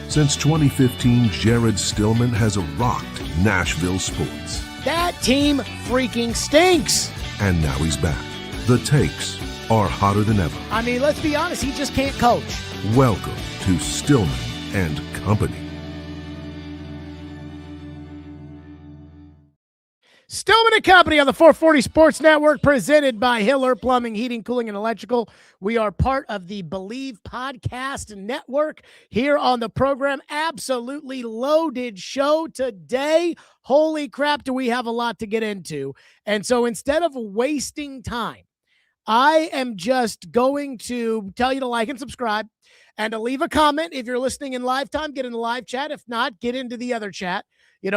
Since 2015, Jared Stillman has rocked Nashville sports. That team freaking stinks. And now he's back. The takes are hotter than ever. I mean, let's be honest, he just can't coach. Welcome to Stillman and Company. Stillman and Company on the 440 Sports Network, presented by Hiller Plumbing, Heating, Cooling, and Electrical. We are part of the Believe Podcast Network here on the program. Absolutely loaded show today. Holy crap, do we have a lot to get into. And so instead of wasting time, I am just going to tell you to like and subscribe and to leave a comment. If you're listening in live time, get in the live chat. If not, get into the other chat.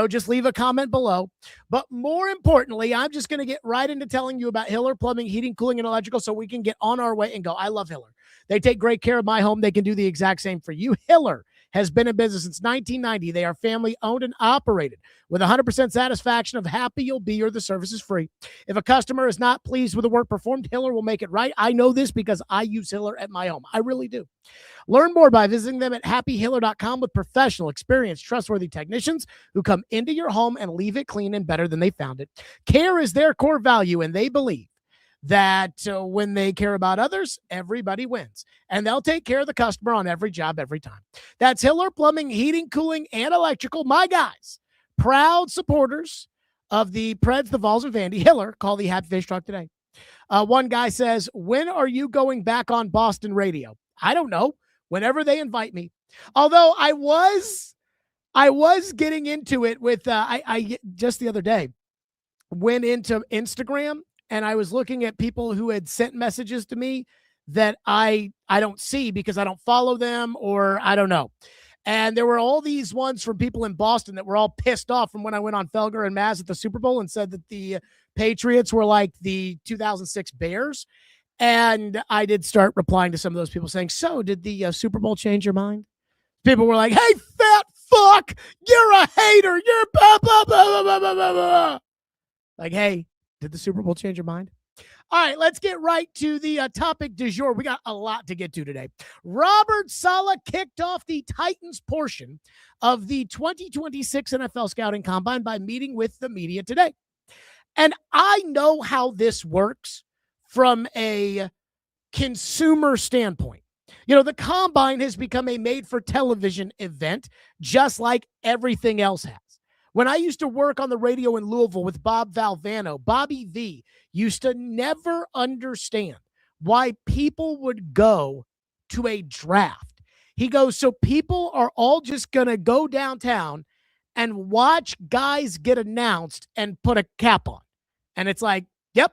Just leave a comment below. But more importantly, I'm just going to get right into telling you about Hiller Plumbing, Heating, Cooling, and Electrical so we can get on our way and go. I love Hiller. They take great care of my home. They can do the exact same for you. Hiller has been in business since 1990. They are family owned and operated with 100% satisfaction of happy you'll be or the service is free. If a customer is not pleased with the work performed, Hiller will make it right. I know this because I use Hiller at my home. I really do. Learn more by visiting them at happyhiller.com with professional, experienced, trustworthy technicians who come into your home and leave it clean and better than they found it. Care is their core value, and they believe that when they care about others, everybody wins. And they'll take care of the customer on every job, every time. That's Hiller Plumbing, Heating, Cooling, and Electrical. My guys, proud supporters of the Preds, the Vols, and Vandy. Hiller, call the Happy Face Truck today. One guy says, when are you going back on Boston radio? I don't know. Whenever they invite me. Although I was getting into it with, I just the other day went into Instagram and I was looking at people who had sent messages to me that I don't see because I don't follow them or I don't know. And there were all these ones from people in Boston that were all pissed off from when I went on Felger and Maz at the Super Bowl and said that the Patriots were like the 2006 Bears. And I did start replying to some of those people saying, so did the Super Bowl change your mind? People were like, hey, fat fuck, you're a hater. You're blah, blah, blah, blah, blah, blah, blah. Like, hey, did the Super Bowl change your mind? All right, let's get right to the topic du jour. We got a lot to get to today. Robert Saleh kicked off the Titans portion of the 2026 NFL Scouting Combine by meeting with the media today. And I know how this works from a consumer standpoint. The Combine has become a made-for-television event, just like everything else has. When I used to work on the radio in Louisville with Bob Valvano, Bobby V used to never understand why people would go to a draft. He goes, so people are all just going to go downtown and watch guys get announced and put a cap on. And it's like, yep,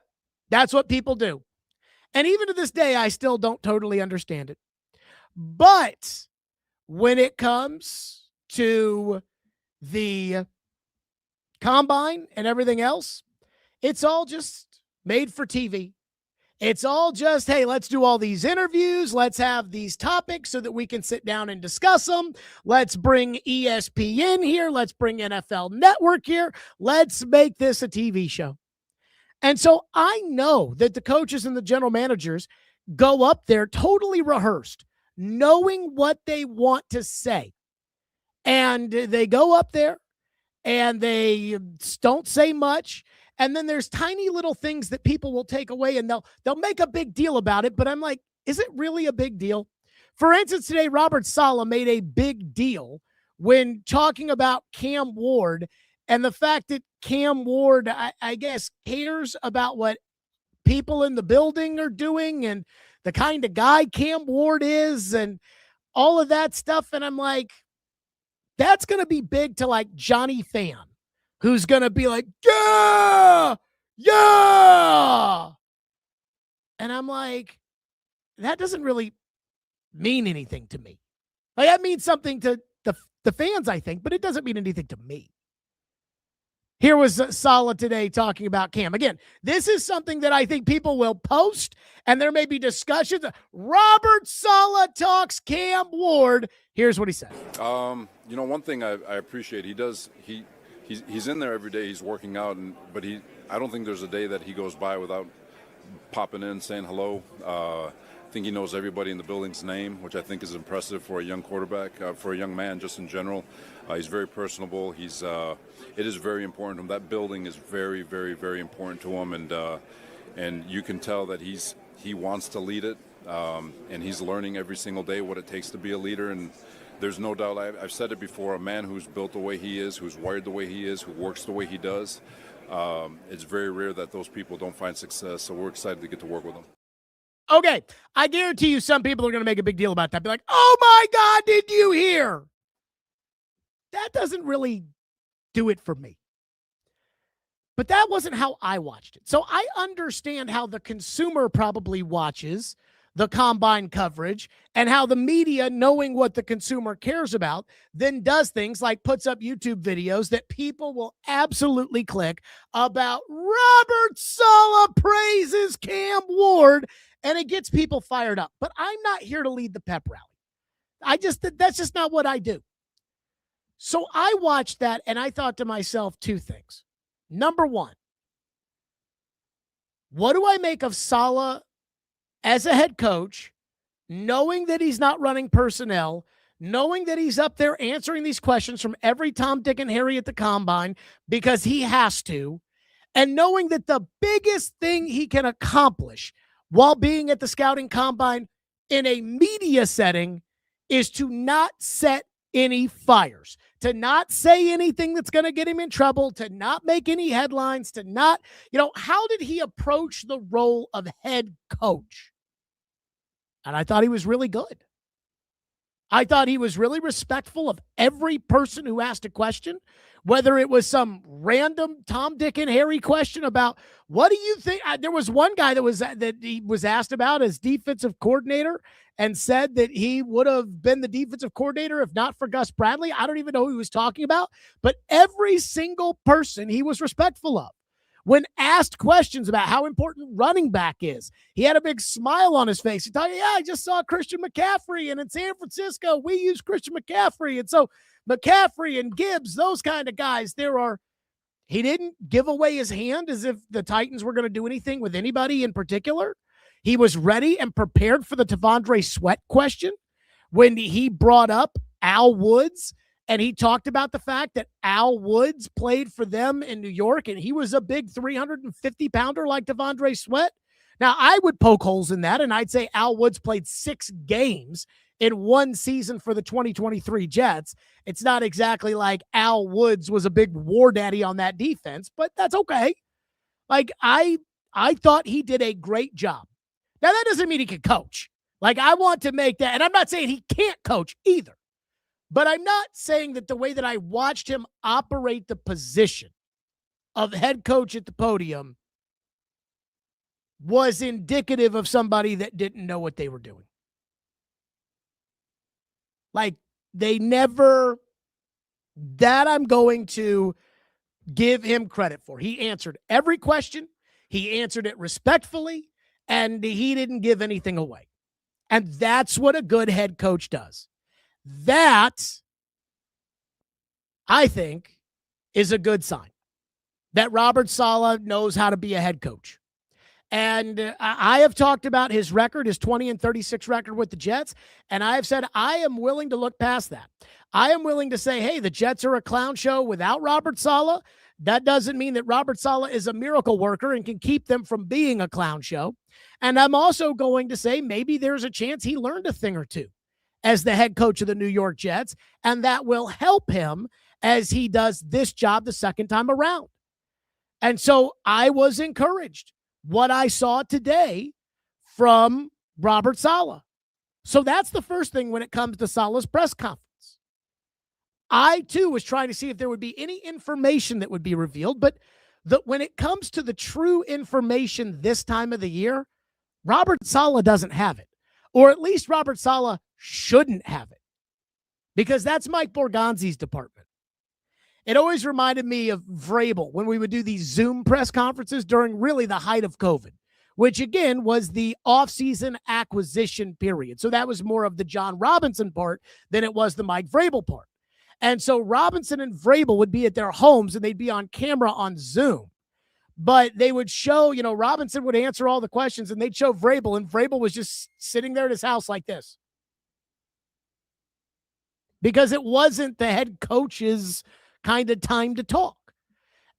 that's what people do. And even to this day, I still don't totally understand it. But when it comes to the Combine and everything else, it's all just made for TV. It's all just, hey, let's do all these interviews. Let's have these topics so that we can sit down and discuss them. Let's bring ESPN here. Let's bring NFL Network here. Let's make this a TV show. And so I know that the coaches and the general managers go up there totally rehearsed, knowing what they want to say. And they go up there and they don't say much. And then there's tiny little things that people will take away and they'll make a big deal about it. But I'm like, is it really a big deal? For instance, today, Robert Saleh made a big deal when talking about Cam Ward and the fact that Cam Ward, I guess, cares about what people in the building are doing and the kind of guy Cam Ward is and all of that stuff. And I'm like, that's going to be big to like Johnny Fan, who's going to be like, yeah, yeah. And I'm like, that doesn't really mean anything to me. Like, that means something to the fans, I think, but it doesn't mean anything to me. Here was Saleh today talking about Cam. Again, this is something that I think people will post, and there may be discussions. Robert Saleh talks Cam Ward. Here's what he said. One thing I appreciate, he's in there every day. He's working out, but I don't think there's a day that he goes by without popping in, saying hello. I think he knows everybody in the building's name, which I think is impressive for a young quarterback, for a young man just in general. He's very personable. It is very important to him. That building is very, very, very important to him, and you can tell that he wants to lead it, and he's learning every single day what it takes to be a leader. And there's no doubt, I've said it before, a man who's built the way he is, who's wired the way he is, who works the way he does, it's very rare that those people don't find success. So we're excited to get to work with them. Okay, I guarantee you some people are going to make a big deal about that. Be like, oh my God, did you hear? That doesn't really do it for me. But that wasn't how I watched it. So I understand how the consumer probably watches the combine coverage and how the media, knowing what the consumer cares about, then does things like puts up YouTube videos that people will absolutely click about Robert Saleh praises Cam Ward, and it gets people fired up. But I'm not here to lead the pep rally. That's just not what I do. So I watched that and I thought to myself two things. Number one, what do I make of Saleh as a head coach, knowing that he's not running personnel, knowing that he's up there answering these questions from every Tom, Dick, and Harry at the combine because he has to, and knowing that the biggest thing he can accomplish while being at the scouting combine in a media setting is to not set any fires, to not say anything that's going to get him in trouble, to not make any headlines, to not, how did he approach the role of head coach? And I thought he was really good. I thought he was really respectful of every person who asked a question, whether it was some random Tom, Dick, and Harry question about what do you think? There was one guy that he was asked about as defensive coordinator and said that he would have been the defensive coordinator if not for Gus Bradley. I don't even know who he was talking about, but every single person he was respectful of. When asked questions about how important running back is, he had a big smile on his face. He thought, I just saw Christian McCaffrey, and in San Francisco, we use Christian McCaffrey. And so McCaffrey and Gibbs, those kind of guys, he didn't give away his hand as if the Titans were going to do anything with anybody in particular. He was ready and prepared for the T'Vondre Sweat question when he brought up Al Woods. And he talked about the fact that Al Woods played for them in New York, and he was a big 350-pounder like T'Vondre Sweat. Now, I would poke holes in that, and I'd say Al Woods played 6 games in one season for the 2023 Jets. It's not exactly like Al Woods was a big war daddy on that defense, but that's okay. Like, I thought he did a great job. Now, that doesn't mean he can coach. Like, I want to make that, and I'm not saying he can't coach either. But I'm not saying that the way that I watched him operate the position of head coach at the podium was indicative of somebody that didn't know what they were doing. Like, that I'm going to give him credit for. He answered every question. He answered it respectfully, and he didn't give anything away. And that's what a good head coach does. That, I think, is a good sign that Robert Saleh knows how to be a head coach. And I have talked about his record, his 20-36 record with the Jets, and I have said I am willing to look past that. I am willing to say, hey, the Jets are a clown show without Robert Saleh. That doesn't mean that Robert Saleh is a miracle worker and can keep them from being a clown show. And I'm also going to say maybe there's a chance he learned a thing or two as the head coach of the New York Jets, and that will help him as he does this job the second time around. And so I was encouraged what I saw today from Robert Saleh. So that's the first thing when it comes to Saleh's press conference. I, too, was trying to see if there would be any information that would be revealed, but when it comes to the true information this time of the year, Robert Saleh doesn't have it. Or at least Robert Saleh shouldn't have it, because that's Mike Borgonzi's department. It always reminded me of Vrabel when we would do these Zoom press conferences during really the height of COVID, which again was the offseason acquisition period. So that was more of the Jon Robinson part than it was the Mike Vrabel part. And so Robinson and Vrabel would be at their homes and they'd be on camera on Zoom. But they would show, Robinson would answer all the questions, and they'd show Vrabel, and Vrabel was just sitting there at his house like this. Because it wasn't the head coach's kind of time to talk.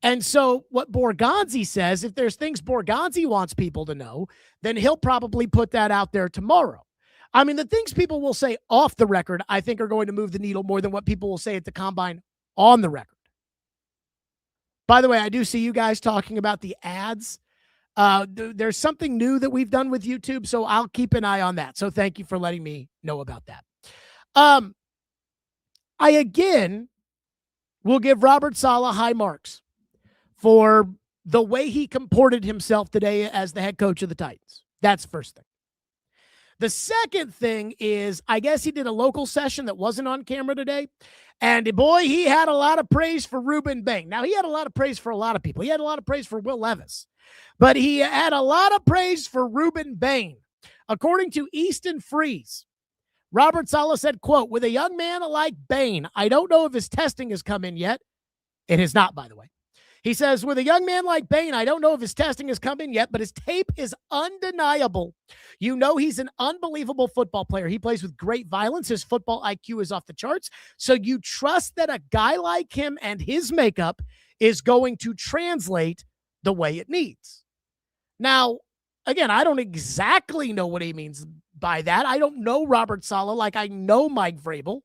And so what Borgonzi says, if there's things Borgonzi wants people to know, then he'll probably put that out there tomorrow. I mean, the things people will say off the record, I think, are going to move the needle more than what people will say at the combine on the record. By the way, I do see you guys talking about the ads. There's something new that we've done with YouTube, so I'll keep an eye on that. So thank you for letting me know about that. I, again, will give Robert Saleh high marks for the way he comported himself today as the head coach of the Titans. That's the first thing. The second thing is, I guess he did a local session that wasn't on camera today. And boy, he had a lot of praise for Ruben Bain. Now, he had a lot of praise for a lot of people. He had a lot of praise for Will Levis. But he had a lot of praise for Ruben Bain. According to Easton Freeze, Robert Saleh said, quote, with a young man like Bain, I don't know if his testing has come in yet. It has not, by the way. He says, with a young man like Bain, I don't know if his testing has come in yet, but his tape is undeniable. You know he's an unbelievable football player. He plays with great violence. His football IQ is off the charts. So you trust that a guy like him and his makeup is going to translate the way it needs. Now, again, I don't exactly know what he means by that. I don't know Robert Saleh like I know Mike Vrabel.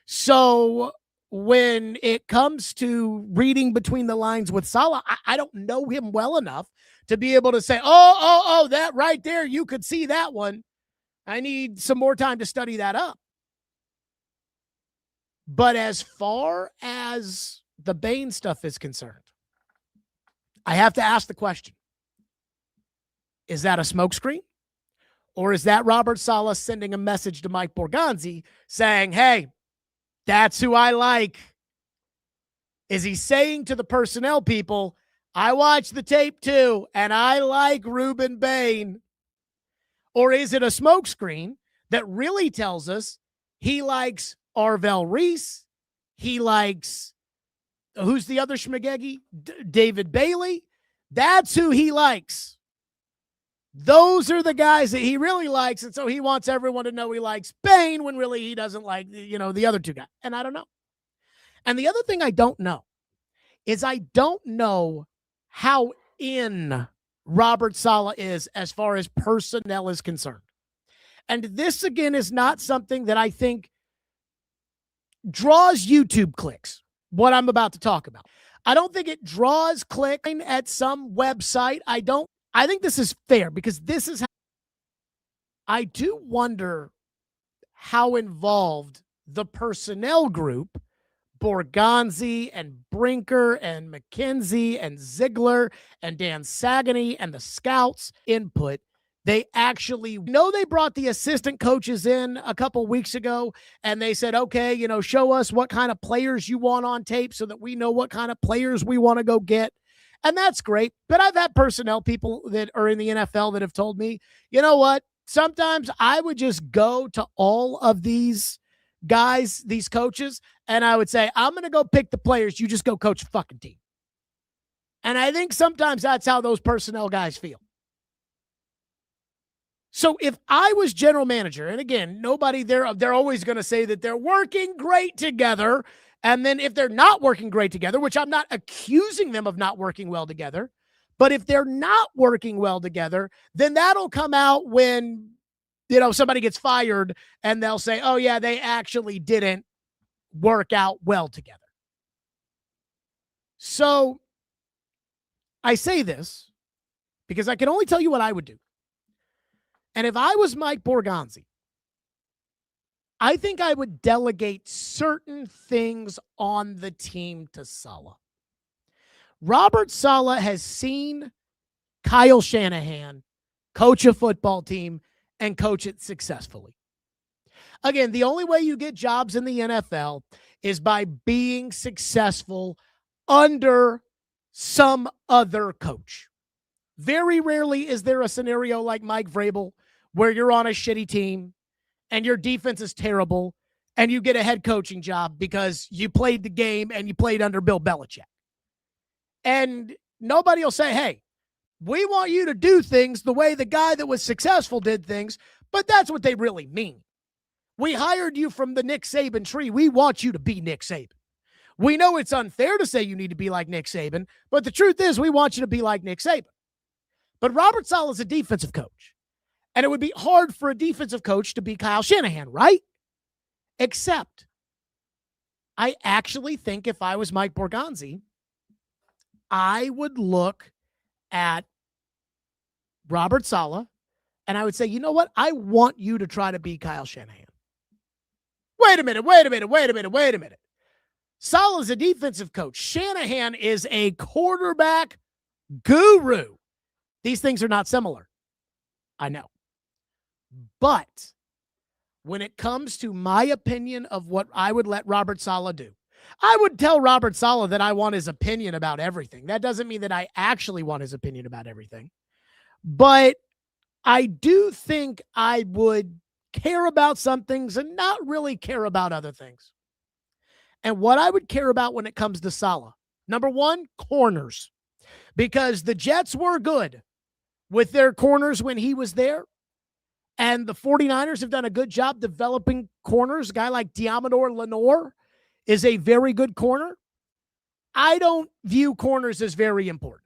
So when it comes to reading between the lines with Saleh, I don't know him well enough to be able to say, oh, that right there, you could see that one. I need some more time to study that up. But as far as the Bain stuff is concerned, I have to ask the question, is that a smokescreen? Or is that Robert Saleh sending a message to Mike Borgonzi saying, hey, that's who I like? Is he saying to the personnel people, I watched the tape too, and I like Ruben Bain? Or is it a smokescreen that really tells us he likes Arvell Reese, he likes, who's the other Schmagegi? David Bailey? That's who he likes. Those are the guys that he really likes, and so he wants everyone to know he likes Bain when really he doesn't like, the other two guys. And I don't know. And the other thing I don't know is I don't know how in Robert Saleh is as far as personnel is concerned. And this, again, is not something that I think draws YouTube clicks, what I'm about to talk about. I don't think it draws clicks at some website. I think this is fair because this is how I do wonder how involved the personnel group, Borgonzi and Brinker and McKenzie and Ziegler and Dan Sagany and the scouts input. They actually know they brought the assistant coaches in a couple weeks ago and they said, okay, show us what kind of players you want on tape so that we know what kind of players we want to go get. And that's great. But I've had personnel people that are in the NFL that have told me, you know what? Sometimes I would just go to all of these guys, these coaches, and I would say, I'm going to go pick the players. You just go coach the fucking team. And I think sometimes that's how those personnel guys feel. So if I was general manager, and again, nobody there, they're always going to say that they're working great together. And then if they're not working great together, which I'm not accusing them of not working well together, but if they're not working well together, then that'll come out when, somebody gets fired and they'll say, oh yeah, they actually didn't work out well together. So I say this because I can only tell you what I would do. And if I was Mike Borgonzi, I think I would delegate certain things on the team to Saleh. Robert Saleh has seen Kyle Shanahan coach a football team and coach it successfully. Again, the only way you get jobs in the NFL is by being successful under some other coach. Very rarely is there a scenario like Mike Vrabel where you're on a shitty team and your defense is terrible, and you get a head coaching job because you played the game and you played under Bill Belichick. And nobody will say, hey, we want you to do things the way the guy that was successful did things, but that's what they really mean. We hired you from the Nick Saban tree. We want you to be Nick Saban. We know it's unfair to say you need to be like Nick Saban, but the truth is we want you to be like Nick Saban. But Robert Saleh is a defensive coach, and it would be hard for a defensive coach to be Kyle Shanahan, right? Except I actually think if I was Mike Borgonzi, I would look at Robert Saleh and I would say, you know what? I want you to try to be Kyle Shanahan. Wait a minute. Saleh is a defensive coach. Shanahan is a quarterback guru. These things are not similar. I know. But when it comes to my opinion of what I would let Robert Saleh do, I would tell Robert Saleh that I want his opinion about everything. That doesn't mean that I actually want his opinion about everything. But I do think I would care about some things and not really care about other things. And what I would care about when it comes to Saleh, number one, corners. Because the Jets were good with their corners when he was there. And the 49ers have done a good job developing corners. A guy like Diamador Lenore is a very good corner. I don't view corners as very important.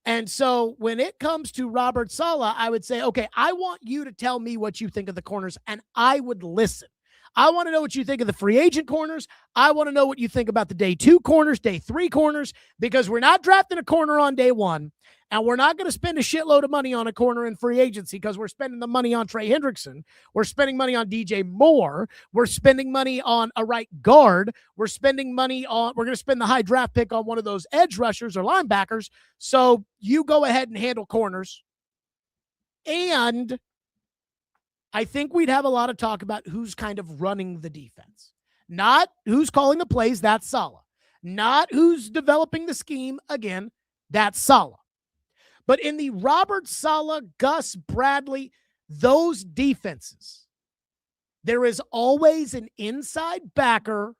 And so when it comes to Robert Saleh, I would say, okay, I want you to tell me what you think of the corners, and I would listen. I want to know what you think of the free agent corners. I want to know what you think about the day 2 corners, day 3 corners, because we're not drafting a corner on day 1, and we're not going to spend a shitload of money on a corner in free agency because we're spending the money on Trey Hendrickson. We're spending money on DJ Moore. We're spending money on a right guard. We're going to spend the high draft pick on one of those edge rushers or linebackers. So you go ahead and handle corners. And I think we'd have a lot of talk about who's kind of running the defense. Not who's calling the plays, that's Saleh. Not who's developing the scheme, again, that's Saleh. But in the Robert Saleh, Gus Bradley, those defenses, there is always an inside backer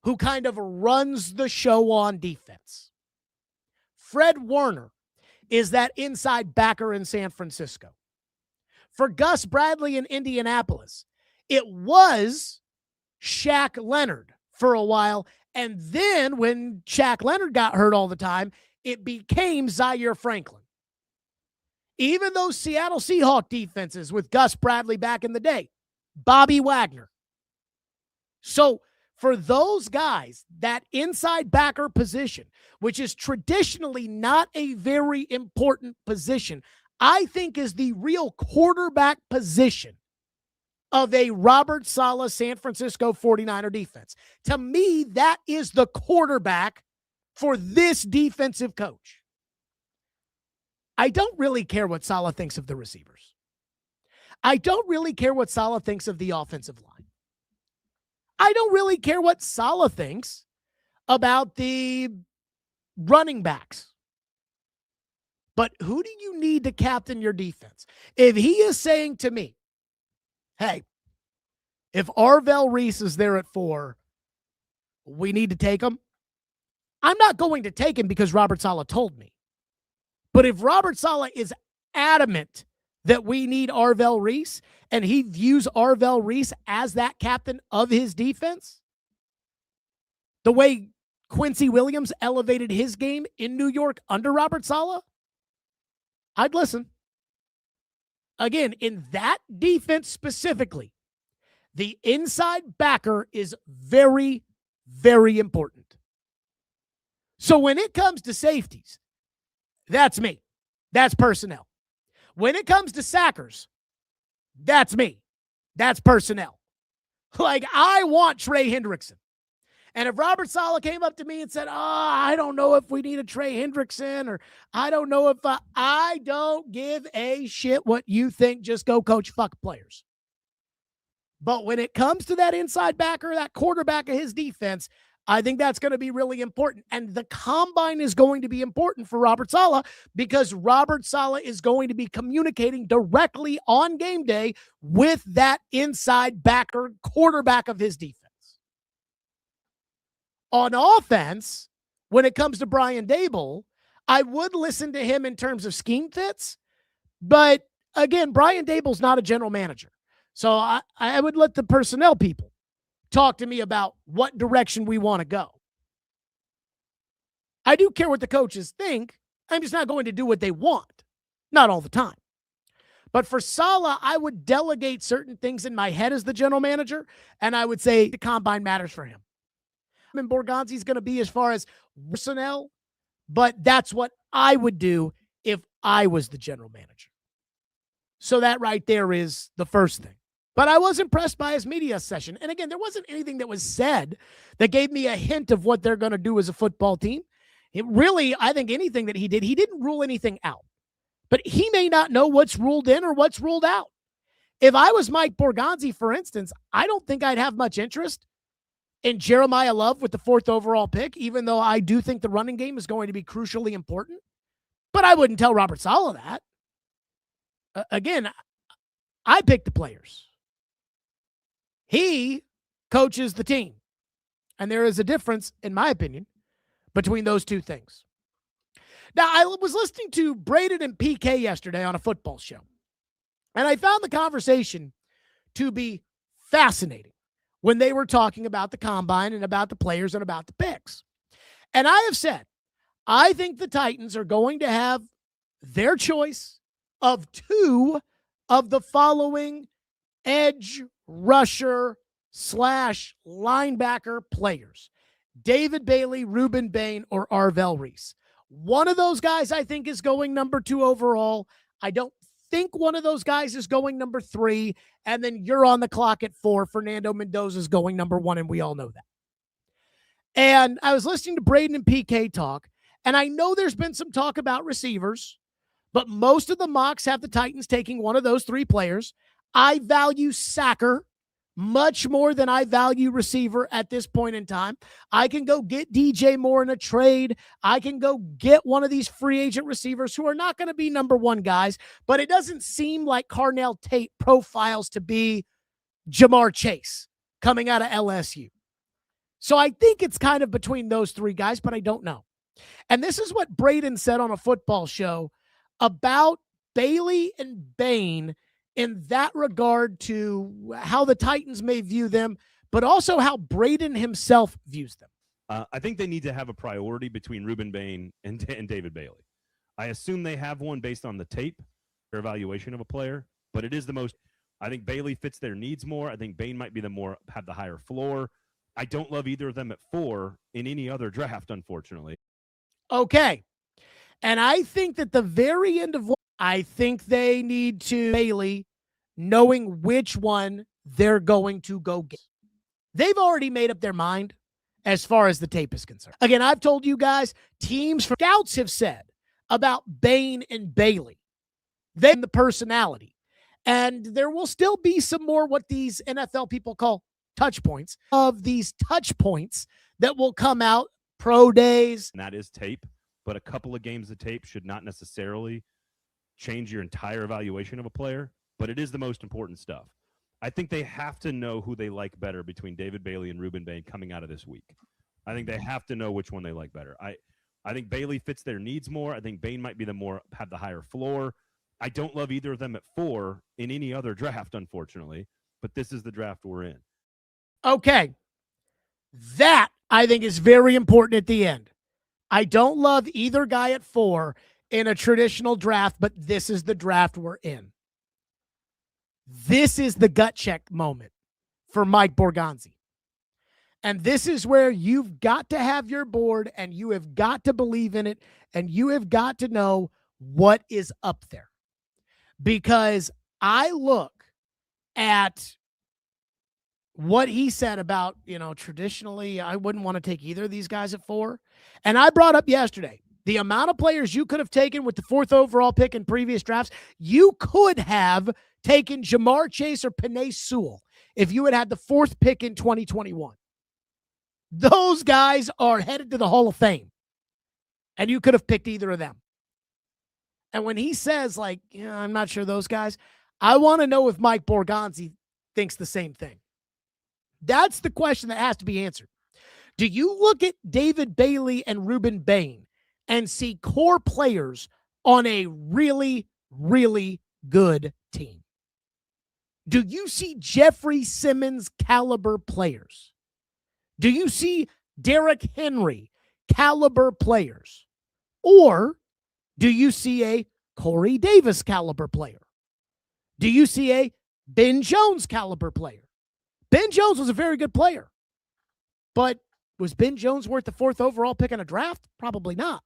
who kind of runs the show on defense. Fred Warner is that inside backer in San Francisco. For Gus Bradley in Indianapolis, it was Shaq Leonard for a while. And then when Shaq Leonard got hurt all the time, it became Zaire Franklin. Even those Seattle Seahawks defenses with Gus Bradley back in the day, Bobby Wagner. So for those guys, that inside backer position, which is traditionally not a very important position, I think is the real quarterback position of a Robert Saleh San Francisco 49er defense. To me, that is the quarterback for this defensive coach. I don't really care what Saleh thinks of the receivers. I don't really care what Saleh thinks of the offensive line. I don't really care what Saleh thinks about the running backs. But who do you need to captain your defense? If he is saying to me, hey, if Arvell Reese is there at 4, we need to take him, I'm not going to take him because Robert Saleh told me. But if Robert Saleh is adamant that we need Arvell Reese and he views Arvell Reese as that captain of his defense, the way Quincy Williams elevated his game in New York under Robert Saleh, I'd listen. Again, in that defense specifically, the inside backer is very, very important. So when it comes to safeties, that's me. That's personnel. When it comes to sackers, that's me. That's personnel. Like, I want Trey Hendrickson. And if Robert Saleh came up to me and said, I don't know if we need a Trey Hendrickson, or I don't know if I don't give a shit what you think, just go coach fuck players. But when it comes to that inside backer, that quarterback of his defense, I think that's going to be really important. And the combine is going to be important for Robert Saleh because Robert Saleh is going to be communicating directly on game day with that inside backer quarterback of his defense. On offense, when it comes to Brian Daboll, I would listen to him in terms of scheme fits, but again, Brian Dable's not a general manager. So I would let the personnel people talk to me about what direction we want to go. I do care what the coaches think. I'm just not going to do what they want. Not all the time. But for Saleh, I would delegate certain things in my head as the general manager, and I would say the combine matters for him. I mean, Borgonzi's going to be as far as personnel, but that's what I would do if I was the general manager. So that right there is the first thing. But I was impressed by his media session. And again, there wasn't anything that was said that gave me a hint of what they're going to do as a football team. It really, I think anything that he didn't rule anything out. But he may not know what's ruled in or what's ruled out. If I was Mike Borgonzi, for instance, I don't think I'd have much interest in Jeremiah Love with the 4th overall pick, even though I do think the running game is going to be crucially important. But I wouldn't tell Robert Saleh that. Again, I pick the players. He coaches the team. And there is a difference, in my opinion, between those two things. Now, I was listening to Braden and PK yesterday on a football show, and I found the conversation to be fascinating when they were talking about the combine and about the players and about the picks. And I have said, I think the Titans are going to have their choice of 2 of the following edge rusher / linebacker players: David Bailey, Ruben Bain, or Arvell Reese. One of those guys I think is going number 2 overall. I don't think one of those guys is going number 3. And then you're on the clock at 4. Fernando Mendoza is going number 1, and we all know that. And I was listening to Braden and PK talk, and I know there's been some talk about receivers, but most of the mocks have the Titans taking one of those 3 players. I value Sacker much more than I value receiver at this point in time. I can go get DJ Moore in a trade. I can go get one of these free agent receivers who are not going to be number 1 guys, but it doesn't seem like Carnell Tate profiles to be Jamar Chase coming out of LSU. So I think it's kind of between those 3 guys, but I don't know. And this is what Braden said on a football show about Bailey and Bain in that regard to how the Titans may view them, but also how Braden himself views them. I think they need to have a priority between Ruben Bain and David Bailey. I assume they have one based on the tape, their evaluation of a player, but it is the most. I think Bailey fits their needs more. I think Bain might be have the higher floor. I don't love either of them at 4 in any other draft, unfortunately. Okay. And I think that the very end of I think they need to Bailey knowing which one they're going to go get. They've already made up their mind as far as the tape is concerned. Again, I've told you guys, teams for scouts have said about Bain and Bailey, then the personality. And there will still be some more what these NFL people call touch points of these touch points that will come out pro days. And that is tape, but a couple of games of tape should not necessarily change your entire evaluation of a player, but it is the most important stuff. I think they have to know who they like better between David Bailey and Ruben Bain coming out of this week. I think they have to know which one they like better. I think Bailey fits their needs more. I think Bain might be have the higher floor. I don't love either of them at 4 in any other draft, unfortunately, but this is the draft we're in. Okay. That, I think, is very important at the end. I don't love either guy at 4 in a traditional draft, but this is the draft we're in. This is the gut check moment for Mike Borgonzi. And this is where you've got to have your board and you have got to believe in it and you have got to know what is up there. Because I look at what he said about, traditionally, I wouldn't want to take either of these guys at 4. And I brought up yesterday, the amount of players you could have taken with the 4th overall pick in previous drafts, you could have taken Jamar Chase or Penei Sewell if you had the 4th pick in 2021. Those guys are headed to the Hall of Fame. And you could have picked either of them. And when he says, I'm not sure those guys, I want to know if Mike Borgonzi thinks the same thing. That's the question that has to be answered. Do you look at David Bailey and Ruben Bain and see core players on a really, really good team? Do you see Jeffery Simmons caliber players? Do you see Derrick Henry caliber players? Or do you see a Corey Davis caliber player? Do you see a Ben Jones caliber player? Ben Jones was a very good player. But was Ben Jones worth the 4th overall pick in a draft? Probably not.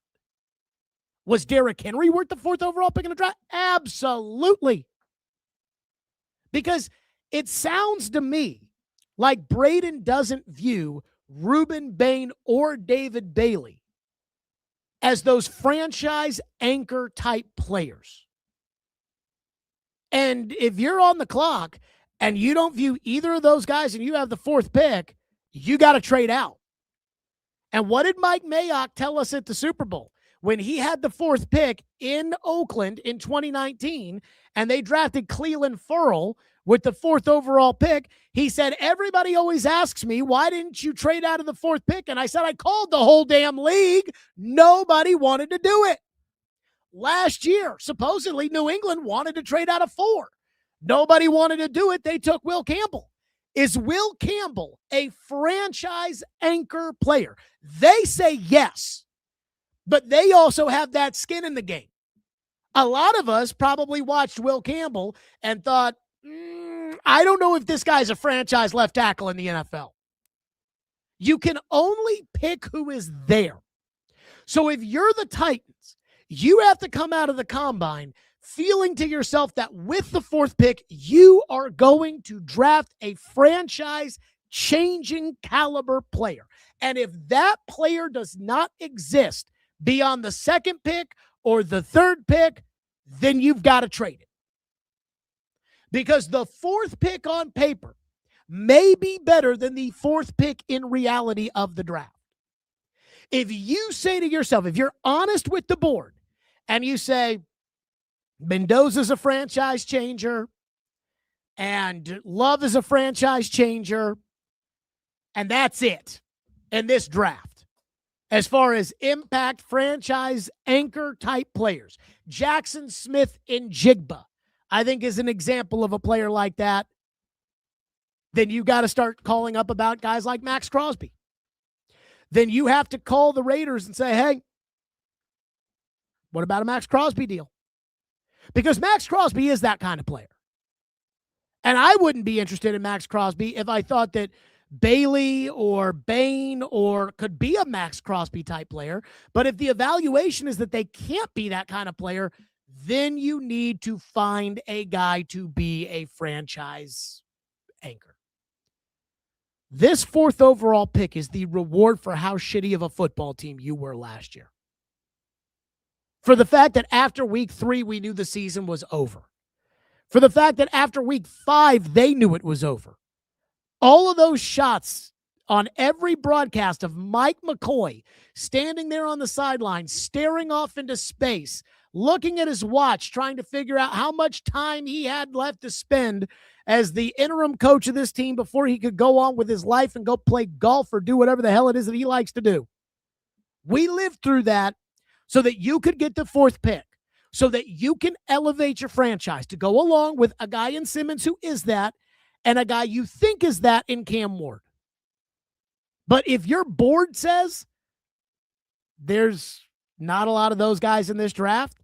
Was Derrick Henry worth the 4th overall pick in a draft? Absolutely. Because it sounds to me like Braden doesn't view Ruben Bain or David Bailey as those franchise anchor type players. And if you're on the clock and you don't view either of those guys and you have the 4th pick, you got to trade out. And what did Mike Mayock tell us at the Super Bowl? When he had the 4th pick in Oakland in 2019 and they drafted Cleveland Ferrell with the 4th overall pick, he said, everybody always asks me, why didn't you trade out of the 4th pick? And I said, I called the whole damn league. Nobody wanted to do it. Last year, supposedly New England wanted to trade out of 4. Nobody wanted to do it. They took Will Campbell. Is Will Campbell a franchise anchor player? They say yes, but they also have that skin in the game. A lot of us probably watched Will Campbell and thought, I don't know if this guy's a franchise left tackle in the NFL. You can only pick who is there. So if you're the Titans, you have to come out of the combine feeling to yourself that with the 4th pick, you are going to draft a franchise-changing caliber player. And if that player does not exist beyond the 2nd pick or the 3rd pick, then you've got to trade it. Because the 4th pick on paper may be better than the 4th pick in reality of the draft. If you say to yourself, if you're honest with the board, and you say, Mendoza's a franchise changer, and Love is a franchise changer, and that's it in this draft. As far as impact franchise anchor type players, Jaxon Smith-Njigba, I think, is an example of a player like that. Then you got to start calling up about guys like Maxx Crosby. Then you have to call the Raiders and say, hey, what about a Maxx Crosby deal? Because Maxx Crosby is that kind of player. And I wouldn't be interested in Maxx Crosby if I thought that Bailey or Bain or could be a Maxx Crosby type player. But if the evaluation is that they can't be that kind of player, then you need to find a guy to be a franchise anchor. This 4th overall pick is the reward for how shitty of a football team you were last year. For the fact that after week 3, we knew the season was over. For the fact that after week 5, they knew it was over. All of those shots on every broadcast of Mike McCoy standing there on the sideline, staring off into space, looking at his watch, trying to figure out how much time he had left to spend as the interim coach of this team before he could go on with his life and go play golf or do whatever the hell it is that he likes to do. We lived through that so that you could get the 4th pick, so that you can elevate your franchise to go along with a guy in Simmons who is that, and a guy you think is that in Cam Ward. But if your board says there's not a lot of those guys in this draft,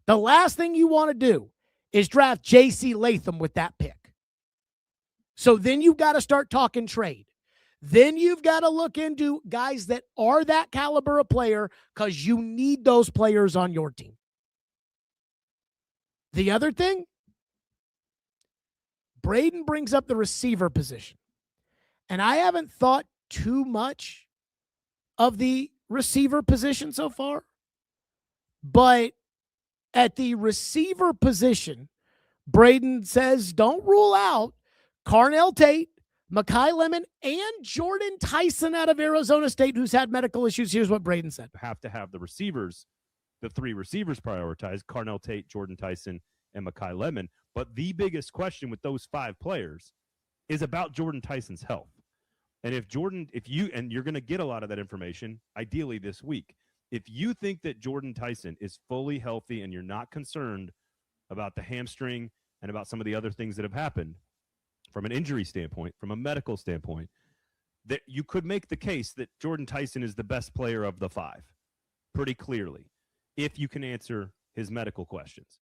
the last thing you want to do is draft J.C. Latham with that pick. So then you've got to start talking trade. Then you've got to look into guys that are that caliber of player because you need those players on your team. The other thing, Braden brings up the receiver position. And I haven't thought too much of the receiver position so far. But at the receiver position, Braden says don't rule out Carnell Tate, Makai Lemon, and Jordyn Tyson out of Arizona State, who's had medical issues. Here's what Braden said. Have to have the receivers, the 3 receivers prioritized, Carnell Tate, Jordyn Tyson, and Makai Lemon. But the biggest question with those 5 players is about Jordyn Tyson's health. And if you're going to get a lot of that information, ideally this week, If you think that Jordyn Tyson is fully healthy and you're not concerned about the hamstring and about some of the other things that have happened from an injury standpoint, from a medical standpoint, that you could make the case that Jordyn Tyson is the best player of the 5 pretty clearly, if you can answer his medical questions.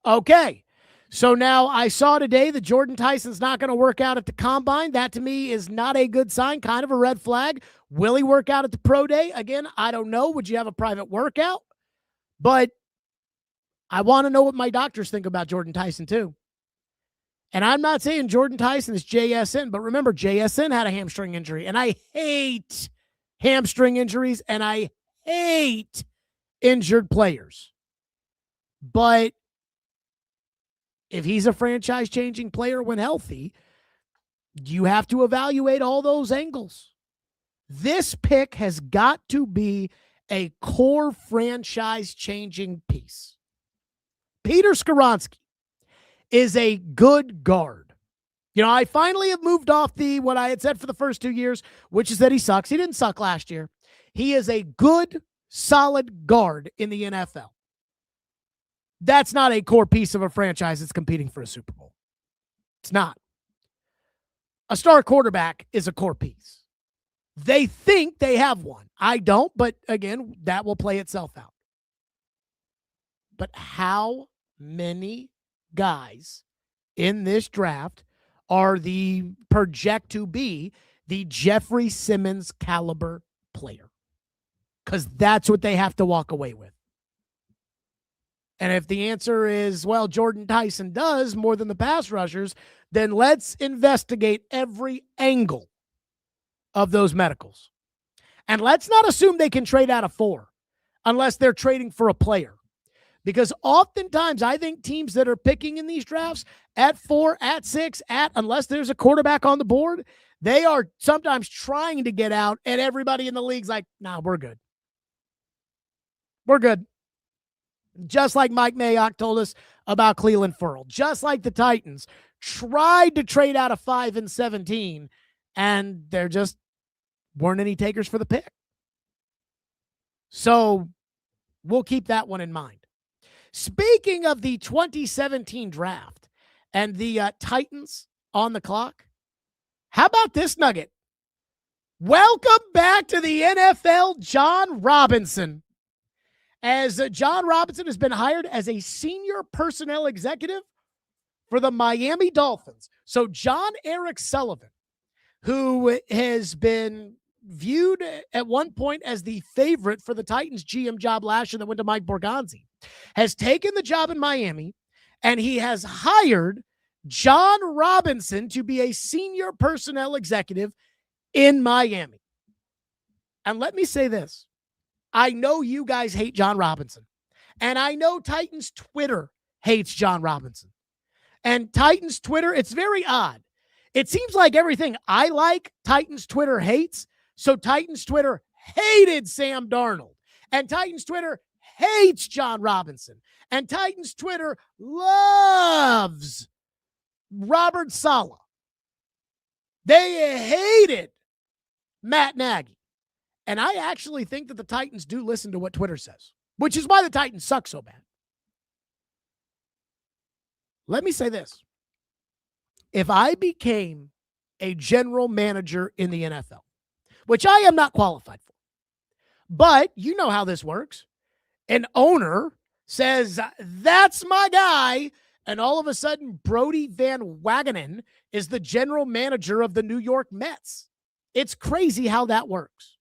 Okay. So now I saw today that Jordyn Tyson's not going to work out at the combine. That to me is not a good sign, kind of a red flag. Will he work out at the pro day? Again, I don't know. Would you have a private workout? But I want to know what my doctors think about Jordyn Tyson too. And I'm not saying Jordyn Tyson is JSN, but remember, JSN had a hamstring injury, and I hate hamstring injuries, and I hate injured players. But if he's a franchise-changing player when healthy, you have to evaluate all those angles. This pick has got to be a core franchise-changing piece. Peter Skoronski is a good guard. You know, I finally have moved off what I had said for the first 2 years, which is that he sucks. He didn't suck last year. He is a good, solid guard in the NFL. That's not a core piece of a franchise that's competing for a Super Bowl. It's not. A star quarterback is a core piece. They think they have one. I don't, but again, that will play itself out. But how many guys in this draft are project to be the Jeffery Simmons caliber player? Because that's what they have to walk away with. And if the answer is, well, Jordyn Tyson does more than the pass rushers, then let's investigate every angle of those medicals. And let's not assume they can trade out of 4 unless they're trading for a player. Because oftentimes I think teams that are picking in these drafts at 4, at 6, unless there's a quarterback on the board, they are sometimes trying to get out, and everybody in the league's like, nah, we're good. We're good. Just like Mike Mayock told us about Cleveland Ferrell. Just like the Titans tried to trade out of 5 and 17, and there just weren't any takers for the pick. So we'll keep that one in mind. Speaking of the 2017 draft and the Titans on the clock, how about this nugget? Welcome back to the NFL, Jon Robinson. As Jon Robinson has been hired as a senior personnel executive for the Miami Dolphins. So John Eric Sullivan, who has been viewed at one point as the favorite for the Titans GM job last year that went to Mike Borgonzi, has taken the job in Miami, and he has hired Jon Robinson to be a senior personnel executive in Miami. And let me say this. I know you guys hate Jon Robinson, and I know Titans Twitter hates Jon Robinson. And Titans Twitter, it's very odd. It seems like everything I like, Titans Twitter hates. So Titans Twitter hated Sam Darnold, and Titans Twitter hates Jon Robinson, and Titans Twitter loves Robert Saleh. They hated Matt Nagy. And I actually think that the Titans do listen to what Twitter says, which is why the Titans suck so bad. Let me say this. If I became a general manager in the NFL, which I am not qualified for, but you know how this works. An owner says, that's my guy, and all of a sudden Brodie Van Wagenen is the general manager of the New York Mets. It's crazy how that works.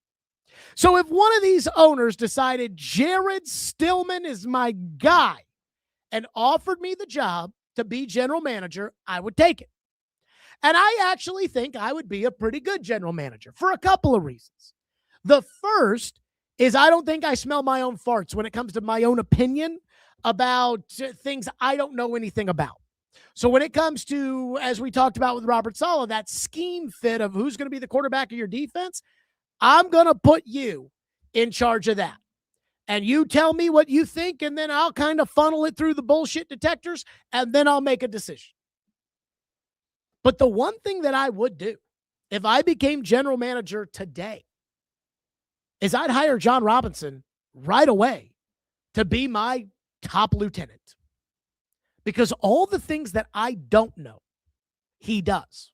So if one of these owners decided Jared Stillman is my guy and offered me the job to be general manager, I would take it. And I actually think I would be a pretty good general manager for a couple of reasons. The first is I don't think I smell my own farts when it comes to my own opinion about things I don't know anything about. So when it comes to, as we talked about with Robert Saleh, that scheme fit of who's going to be the quarterback of your defense, I'm going to put you in charge of that. And you tell me what you think, and then I'll kind of funnel it through the bullshit detectors, and then I'll make a decision. But the one thing that I would do if I became general manager today is I'd hire Jon Robinson right away to be my top lieutenant. Because all the things that I don't know, he does.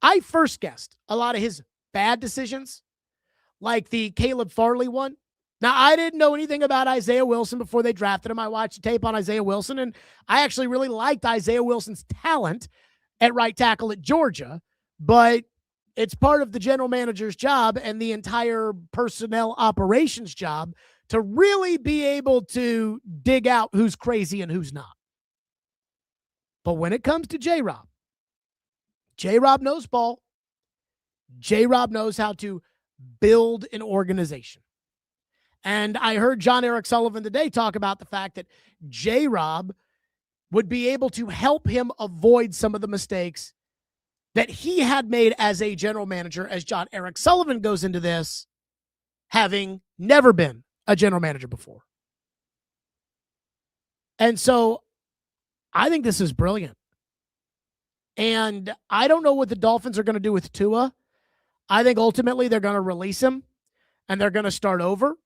I first guessed a lot of his bad decisions, like the Caleb Farley one. Now, I didn't know anything about Isaiah Wilson before they drafted him. I watched tape on Isaiah Wilson, and I actually really liked Isaiah Wilson's talent at right tackle at Georgia, but it's part of the general manager's job and the entire personnel operations job to really be able to dig out who's crazy and who's not. But when it comes to J-Rob knows ball. J-Rob knows how to build an organization. And I heard John Eric Sullivan today talk about the fact that J-Rob would be able to help him avoid some of the mistakes that he had made as a general manager, as John Eric Sullivan goes into this, having never been a general manager before. And so I think this is brilliant. And I don't know what the Dolphins are going to do with Tua. I think ultimately they're going to release him and they're going to start over.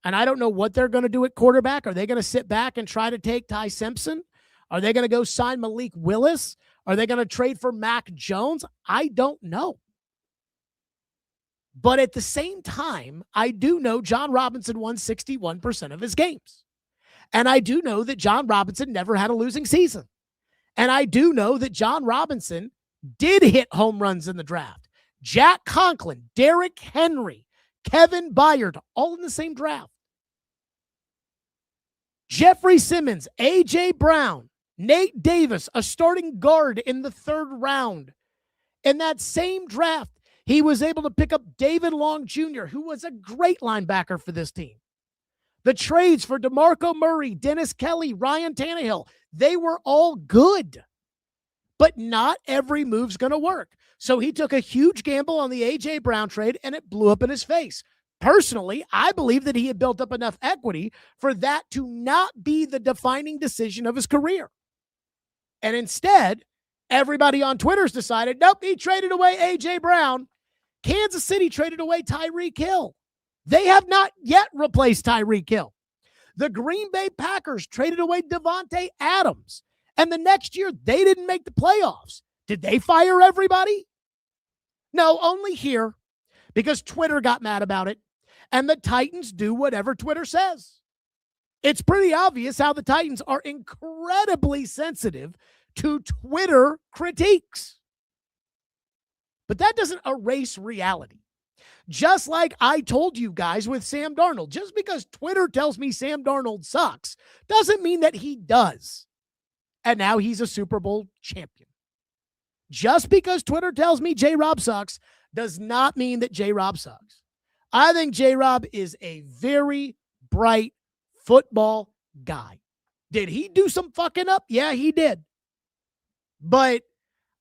And I don't know what they're going to do at quarterback. Are they going to sit back and try to take Ty Simpson? Are they going to go sign Malik Willis? Are they going to trade for Mac Jones? I don't know. But at the same time, I do know Jon Robinson won 61% of his games. And I do know that Jon Robinson never had a losing season. And I do know that Jon Robinson did hit home runs in the draft. Jack Conklin, Derrick Henry, Kevin Byard, all in the same draft. Jeffery Simmons, A.J. Brown, Nate Davis, a starting guard in the 3rd round. In that same draft, he was able to pick up David Long Jr., who was a great linebacker for this team. The trades for DeMarco Murray, Dennis Kelly, Ryan Tannehill, they were all good. But not every move's going to work. So he took a huge gamble on the A.J. Brown trade, and it blew up in his face. Personally, I believe that he had built up enough equity for that to not be the defining decision of his career. And instead, everybody on Twitter's decided, nope, he traded away A.J. Brown. Kansas City traded away Tyreek Hill. They have not yet replaced Tyreek Hill. The Green Bay Packers traded away Devontae Adams. And the next year, they didn't make the playoffs. Did they fire everybody? No, only here, because Twitter got mad about it. And the Titans do whatever Twitter says. It's pretty obvious how the Titans are incredibly sensitive to Twitter critiques. But that doesn't erase reality. Just like I told you guys with Sam Darnold, just because Twitter tells me Sam Darnold sucks doesn't mean that he does. And now he's a Super Bowl champion. Just because Twitter tells me J-Rob sucks does not mean that J-Rob sucks. I think J-Rob is a very bright football guy. Did he do some fucking up? Yeah, he did. But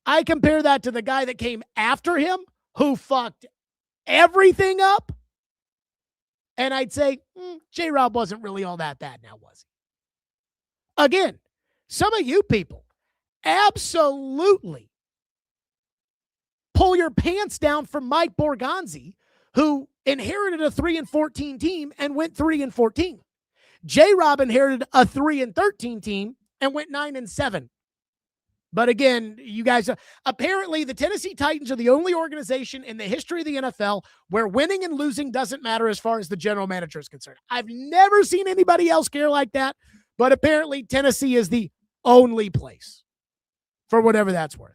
I compare that to the guy that came after him who fucked everything up. And I'd say, J-Rob wasn't really all that bad now, was he? Again, some of you people absolutely pull your pants down for Mike Borgonzi, who inherited a 3-14 team and went 3-14. J-Rob inherited a 3-13 team and went 9-7. But again, you guys, apparently the Tennessee Titans are the only organization in the history of the NFL where winning and losing doesn't matter as far as the general manager is concerned. I've never seen anybody else care like that, but apparently Tennessee is the only place, for whatever that's worth.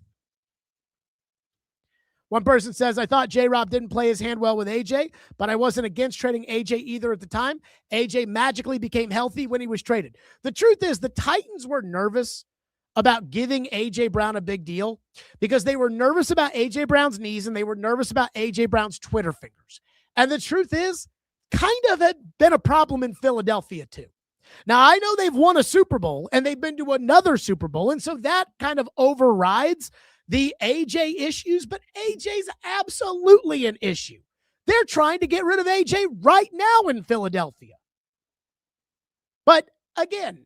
One person says, I thought J-Rob didn't play his hand well with AJ, but I wasn't against trading AJ either at the time. AJ magically became healthy when he was traded. The truth is the Titans were nervous about giving A.J. Brown a big deal because they were nervous about A.J. Brown's knees and they were nervous about A.J. Brown's Twitter fingers. And the truth is, kind of had been a problem in Philadelphia too. Now, I know they've won a Super Bowl and they've been to another Super Bowl, and so that kind of overrides the A.J. issues, but A.J.'s absolutely an issue. They're trying to get rid of A.J. right now in Philadelphia. But again,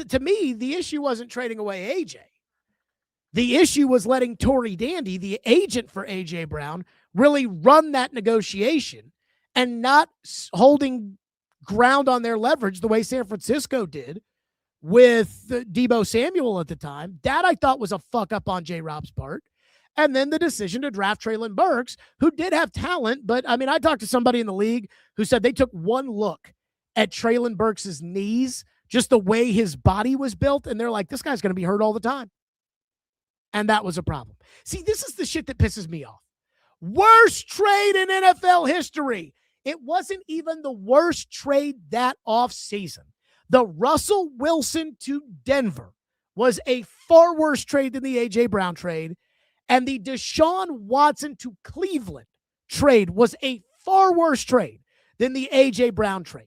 to me, the issue wasn't trading away AJ. The issue was letting Tory Dandy, the agent for AJ Brown, really run that negotiation and not holding ground on their leverage the way San Francisco did with Deebo Samuel at the time. That I thought was a fuck up on J-Rob's part. And then the decision to draft Treylon Burks, who did have talent. But, I mean, I talked to somebody in the league who said they took one look at Treylon Burks' knees, just the way his body was built, and they're like, this guy's going to be hurt all the time. And that was a problem. See, this is the shit that pisses me off. Worst trade in NFL history. It wasn't even the worst trade that offseason. The Russell Wilson to Denver was a far worse trade than the A.J. Brown trade. And the Deshaun Watson to Cleveland trade was a far worse trade than the A.J. Brown trade.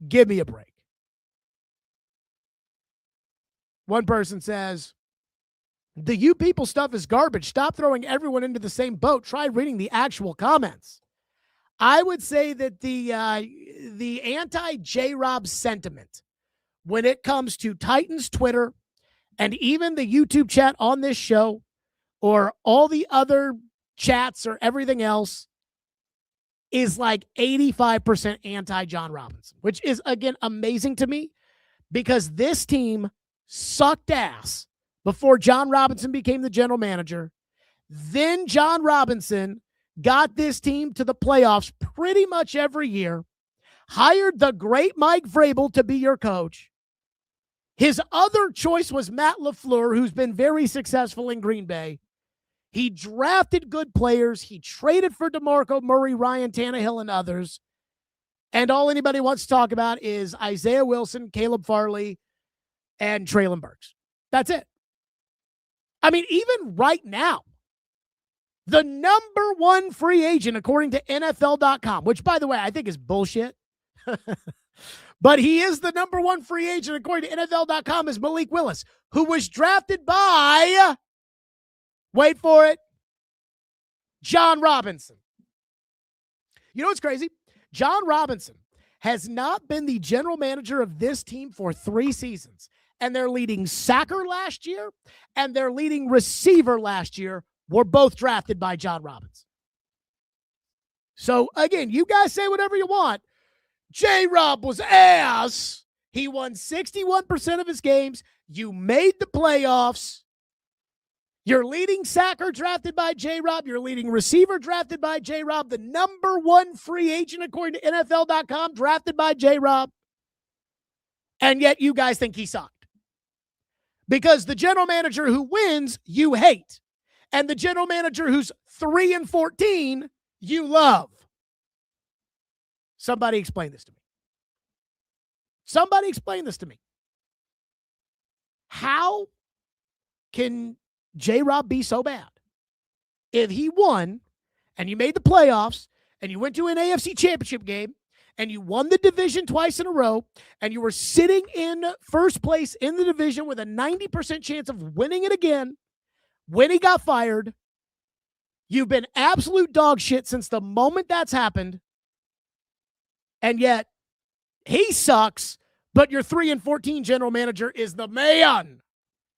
Give me a break. One person says, the you people stuff is garbage. Stop throwing everyone into the same boat. Try reading the actual comments. I would say that the anti-J-Rob sentiment when it comes to Titans Twitter and even the YouTube chat on this show or all the other chats or everything else is like 85% anti-Jon Robinson, which is, again, amazing to me because this team sucked ass before Jon Robinson became the general manager. Then Jon Robinson got this team to the playoffs pretty much every year, hired the great Mike Vrabel to be your coach. His other choice was Matt LaFleur, who's been very successful in Green Bay. He drafted good players. He traded for DeMarco Murray, Ryan Tannehill, and others. And all anybody wants to talk about is Isaiah Wilson, Caleb Farley, and Treylon Burks. That's it. I mean, even right now, the number one free agent, according to NFL.com, which, by the way, I think is bullshit. But he is the number one free agent, according to NFL.com, is Malik Willis, who was drafted by, wait for it, Jon Robinson. You know what's crazy? Jon Robinson has not been the general manager of this team for 3 seasons. And their leading sacker last year and their leading receiver last year were both drafted by Jon Robinson. So, again, you guys say whatever you want. J-Rob was ass. He won 61% of his games. You made the playoffs. Your leading sacker drafted by J-Rob. Your leading receiver drafted by J-Rob. The number one free agent, according to NFL.com, drafted by J-Rob. And yet you guys think he sucked. Because the general manager who wins, you hate. And the general manager who's 3-14, you love. Somebody explain this to me. Somebody explain this to me. How can J-Rob be so bad? If he won and you made the playoffs and you went to an AFC championship game and you won the division twice in a row, and you were sitting in first place in the division with a 90% chance of winning it again when he got fired, you've been absolute dog shit since the moment that's happened, and yet he sucks, but your 3-14 general manager is the man.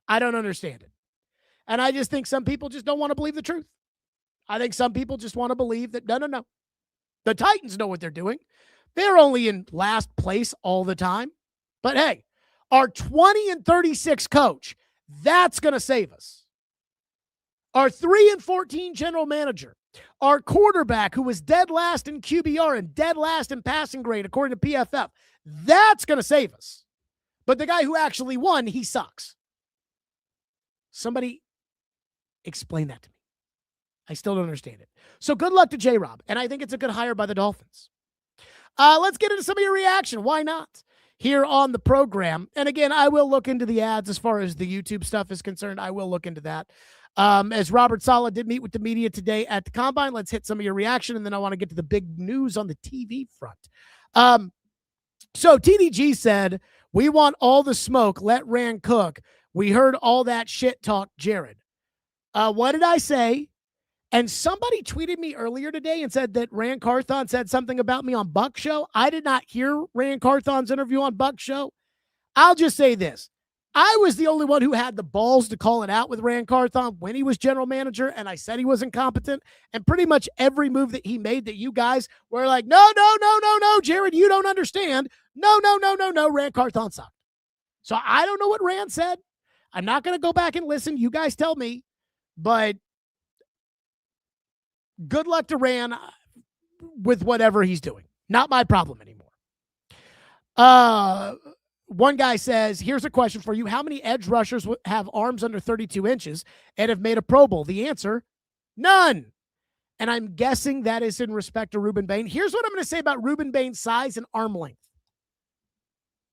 I don't understand it. And I just think some people just don't want to believe the truth. I think some people just want to believe that, no. The Titans know what they're doing. They're only in last place all the time. But hey, our 20-36 coach, that's going to save us. Our 3-14 general manager, our quarterback who was dead last in QBR and dead last in passing grade, according to PFF, that's going to save us. But the guy who actually won, he sucks. Somebody explain that to me. I still don't understand it. So good luck to J-Rob. And I think it's a good hire by the Dolphins. Let's get into some of your reaction. Why not? Here on the program. And again, I will look into the ads as far as the YouTube stuff is concerned. I will look into that. As Robert Saleh did meet with the media today at the Combine, let's hit some of your reaction, and then I want to get to the big news on the TV front. So TDG said, we want all the smoke. Let Rand cook. We heard all that shit talk, Jared. What did I say? And somebody tweeted me earlier today and said that Rand Carthon said something about me on Buck Show. I did not hear Rand Carthon's interview on Buck Show. I'll just say this. I was the only one who had the balls to call it out with Ran Carthon when he was general manager, and I said he was incompetent. And pretty much every move that he made that you guys were like, no, Jared, you don't understand. No, Ran Carthon sucked. So I don't know what Ran said. I'm not going to go back and listen. You guys tell me. But good luck to Ran with whatever he's doing. Not my problem anymore. One guy says, here's a question for you. How many edge rushers have arms under 32 inches and have made a Pro Bowl? The answer, none. And I'm guessing that is in respect to Ruben Bain. Here's what I'm going to say about Ruben Bain's size and arm length.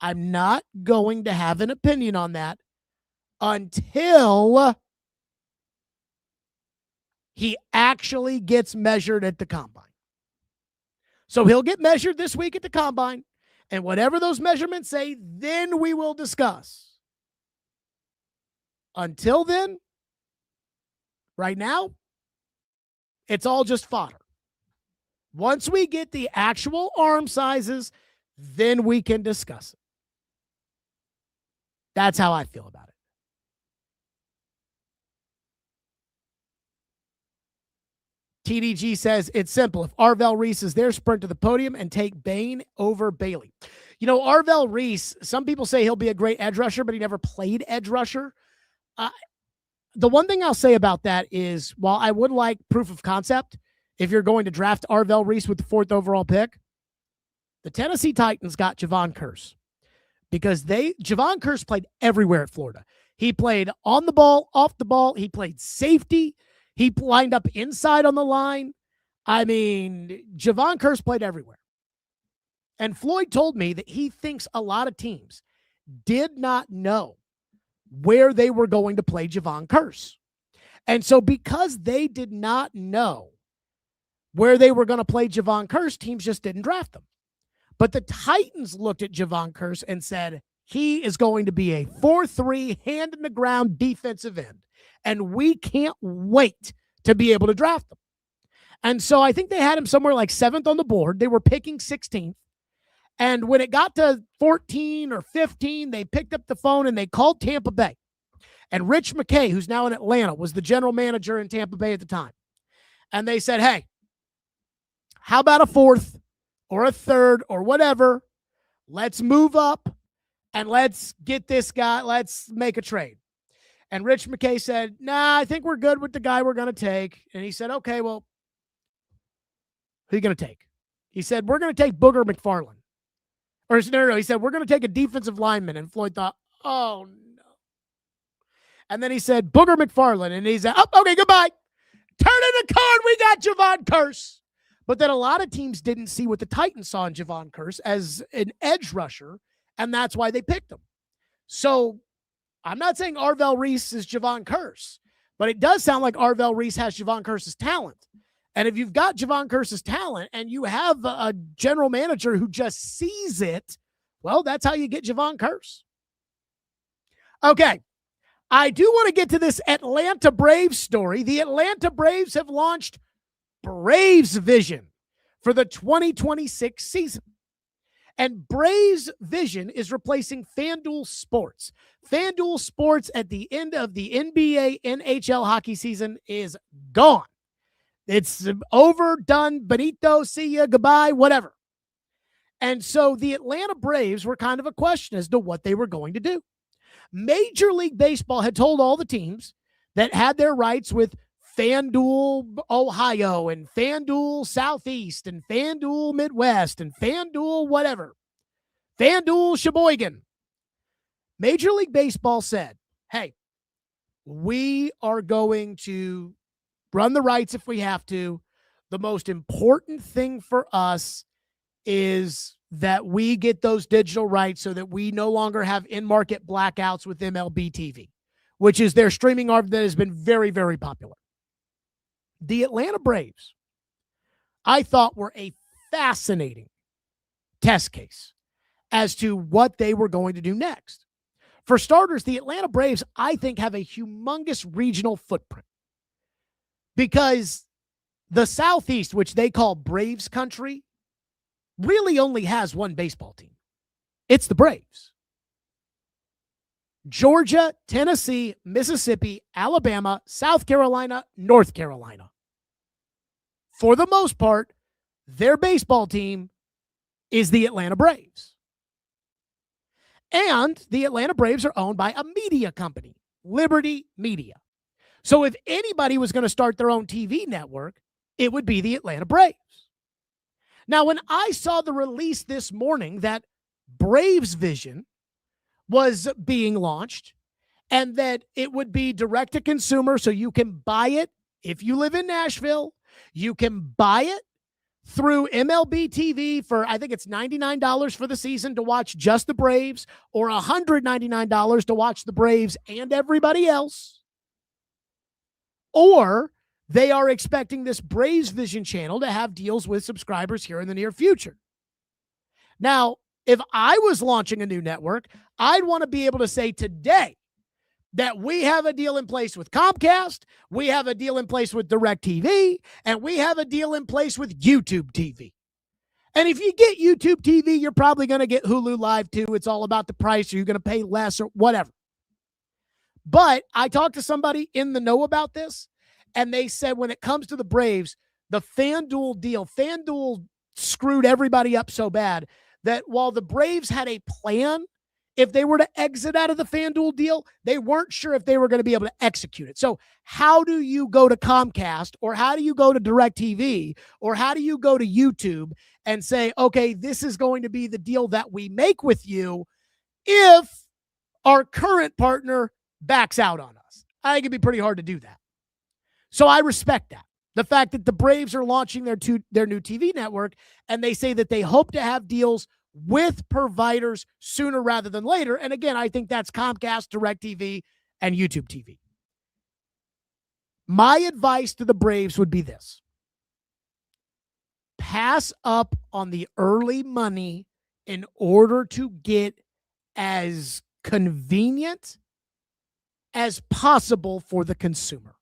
I'm not going to have an opinion on that until he actually gets measured at the combine. So he'll get measured this week at the combine, and whatever those measurements say, then we will discuss. Until then, right now, it's all just fodder. Once we get the actual arm sizes, then we can discuss it. That's how I feel about it. TDG says it's simple. If Arvell Reese is there, sprint to the podium and take Bain over Bailey. You know, Arvell Reese, some people say he'll be a great edge rusher, but he never played edge rusher. The one thing I'll say about that is, while I would like proof of concept, if you're going to draft Arvell Reese with the 4th overall pick, the Tennessee Titans got Javon Curse because Javon Curse played everywhere at Florida. He played on the ball, off the ball. He played safety. He lined up inside on the line. I mean, Javon Curse played everywhere. And Floyd told me that he thinks a lot of teams did not know where they were going to play Javon Curse. And so because they did not know where they were going to play Javon Curse, teams just didn't draft them. But the Titans looked at Javon Curse and said, he is going to be a 4-3 hand in the ground defensive end. And we can't wait to be able to draft them. And so I think they had him somewhere like 7th on the board. They were picking 16th. And when it got to 14 or 15, they picked up the phone and they called Tampa Bay. And Rich McKay, who's now in Atlanta, was the general manager in Tampa Bay at the time. And they said, hey, how about a 4th or a 3rd or whatever? Let's move up and let's get this guy. Let's make a trade. And Rich McKay said, nah, I think we're good with the guy we're going to take. And he said, okay, well, who are you going to take? He said, we're going to take Booger McFarland. Or no, he said, we're going to take a defensive lineman. And Floyd thought, oh, no. And then he said, Booger McFarland. And he said, oh, okay, goodbye. Turn in the card. We got Javon Curse. But then a lot of teams didn't see what the Titans saw in Javon Curse as an edge rusher, and that's why they picked him. So I'm not saying Arvell Reese is Javon Curse, but it does sound like Arvell Reese has Javon Curse's talent. And if you've got Javon Curse's talent and you have a general manager who just sees it, well, that's how you get Javon Curse. Okay. I do want to get to this Atlanta Braves story. The Atlanta Braves have launched Braves Vision for the 2026 season. And Braves Vision is replacing FanDuel Sports. FanDuel Sports at the end of the NBA, NHL hockey season is gone. It's over, done, bonito, see ya, goodbye, whatever. And so the Atlanta Braves were kind of a question as to what they were going to do. Major League Baseball had told all the teams that had their rights with FanDuel Ohio and FanDuel Southeast and FanDuel Midwest and FanDuel whatever, FanDuel Sheboygan. Major League Baseball said, hey, we are going to run the rights if we have to. The most important thing for us is that we get those digital rights so that we no longer have in-market blackouts with MLB TV, which is their streaming arm that has been very, very popular. The Atlanta Braves, I thought, were a fascinating test case as to what they were going to do next. For starters, the Atlanta Braves, I think, have a humongous regional footprint because the Southeast, which they call Braves country, really only has one baseball team. It's the Braves. Georgia, Tennessee, Mississippi, Alabama, South Carolina, North Carolina. For the most part, their baseball team is the Atlanta Braves. And the Atlanta Braves are owned by a media company, Liberty Media. So if anybody was going to start their own TV network, it would be the Atlanta Braves. Now, when I saw the release this morning that Braves Vision was being launched and that it would be direct to consumer, so you can buy it if you live in Nashville, you can buy it through MLB TV for, I think it's $99 for the season to watch just the Braves, or $199 to watch the Braves and everybody else. Or they are expecting this Braves Vision channel to have deals with subscribers here in the near future. Now, if I was launching a new network, I'd want to be able to say today that we have a deal in place with Comcast, we have a deal in place with DirecTV, and we have a deal in place with YouTube TV. And if you get YouTube TV, you're probably going to get Hulu Live too. It's all about the price. Or you're going to pay less or whatever. But I talked to somebody in the know about this, and they said when it comes to the Braves, the FanDuel deal, FanDuel screwed everybody up so bad that while the Braves had a plan, if they were to exit out of the FanDuel deal, they weren't sure if they were going to be able to execute it. So how do you go to Comcast, or how do you go to DirecTV, or how do you go to YouTube and say, okay, this is going to be the deal that we make with you if our current partner backs out on us? I think it'd be pretty hard to do that. So I respect that. The fact that the Braves are launching their new TV network, and they say that they hope to have deals with providers sooner rather than later. And again, I think that's Comcast, DirecTV, and YouTube TV. My advice to the Braves would be this: pass up on the early money in order to get as convenient as possible for the consumer.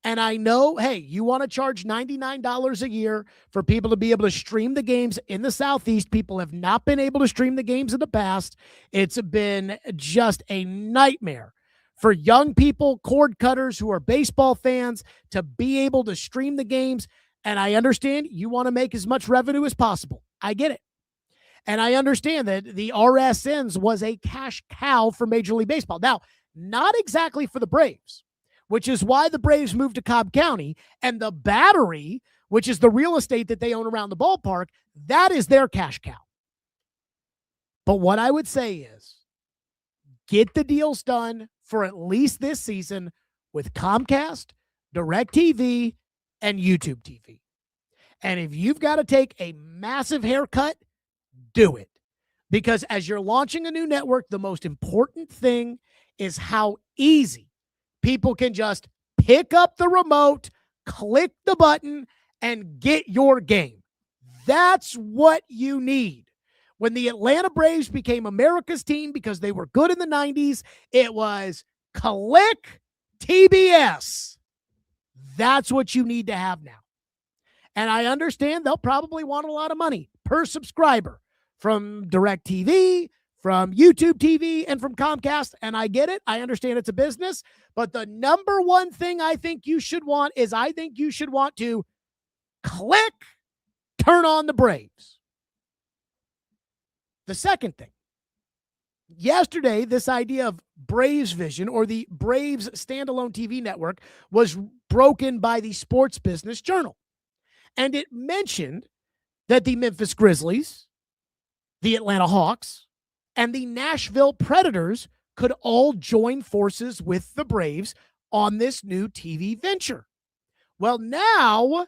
And I know, hey, you want to charge $99 a year for people to be able to stream the games in the Southeast. People have not been able to stream the games in the past. It's been just a nightmare for young people, cord cutters who are baseball fans, to be able to stream the games. And I understand you want to make as much revenue as possible. I get it. And I understand that the RSNs was a cash cow for Major League Baseball. Now, not exactly for the Braves, which is why the Braves moved to Cobb County, and the Battery, which is the real estate that they own around the ballpark, that is their cash cow. But what I would say is, get the deals done for at least this season with Comcast, DirecTV, and YouTube TV. And if you've got to take a massive haircut, do it. Because as you're launching a new network, the most important thing is how easy people can just pick up the remote, click the button, and get your game. That's what you need. When the Atlanta Braves became America's team because they were good in the 90s, it was click TBS. That's what you need to have now. And I understand they'll probably want a lot of money per subscriber from DirecTV, from YouTube TV, and from Comcast. And I get it. I understand it's a business. But the number one thing I think you should want is, I think you should want to click, turn on the Braves. The second thing, yesterday, this idea of Braves Vision, or the Braves standalone TV network, was broken by the Sports Business Journal. And it mentioned that the Memphis Grizzlies, the Atlanta Hawks, and the Nashville Predators could all join forces with the Braves on this new TV venture. Well, now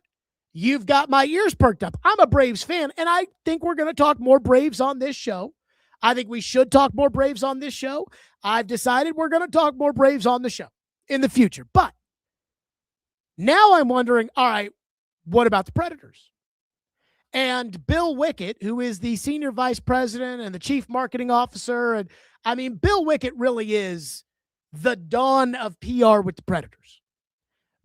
you've got my ears perked up. I'm a Braves fan, and I think we're going to talk more Braves on this show. I think we should talk more Braves on this show. I've decided we're going to talk more Braves on the show in the future. But now I'm wondering, all right, what about the Predators? And Bill Wickett, who is the senior vice president and the chief marketing officer, and I mean, Bill Wickett really is the dawn of PR with the Predators.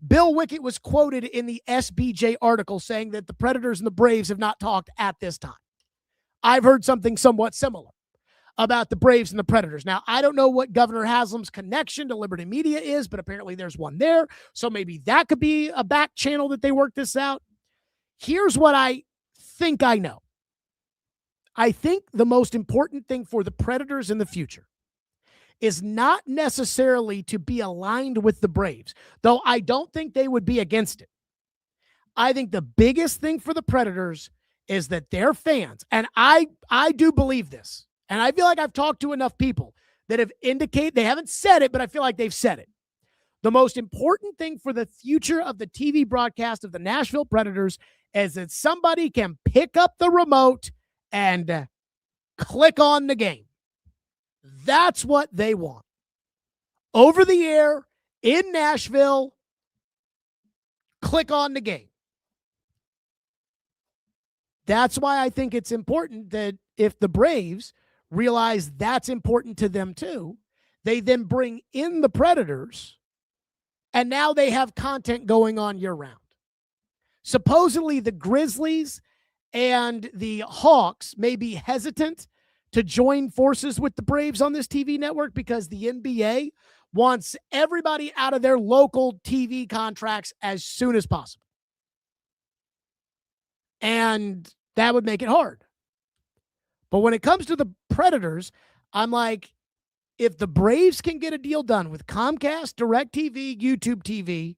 Bill Wickett was quoted in the SBJ article saying that the Predators and the Braves have not talked at this time. I've heard something somewhat similar. about the Braves and the Predators. Now, I don't know what Governor Haslam's connection to Liberty Media is, but apparently there's one there. So maybe that could be a back channel that they work this out. Here's what I think I know. I think the most important thing for the Predators in the future is not necessarily to be aligned with the Braves, though I don't think they would be against it. I think the biggest thing for the Predators is that their fans, and I do believe this, and I feel like I've talked to enough people that have indicated, they haven't said it, but I feel like they've said it. The most important thing for the future of the TV broadcast of the Nashville Predators is that somebody can pick up the remote and click on the game. That's what they want. Over the air, in Nashville, click on the game. That's why I think it's important that if the Braves realize that's important to them too, they then bring in the Predators, and now they have content going on year-round. Supposedly the Grizzlies and the Hawks may be hesitant to join forces with the Braves on this TV network because the NBA wants everybody out of their local TV contracts as soon as possible. And that would make it hard. But when it comes to the Predators, I'm like, if the Braves can get a deal done with Comcast, DirecTV, YouTube TV,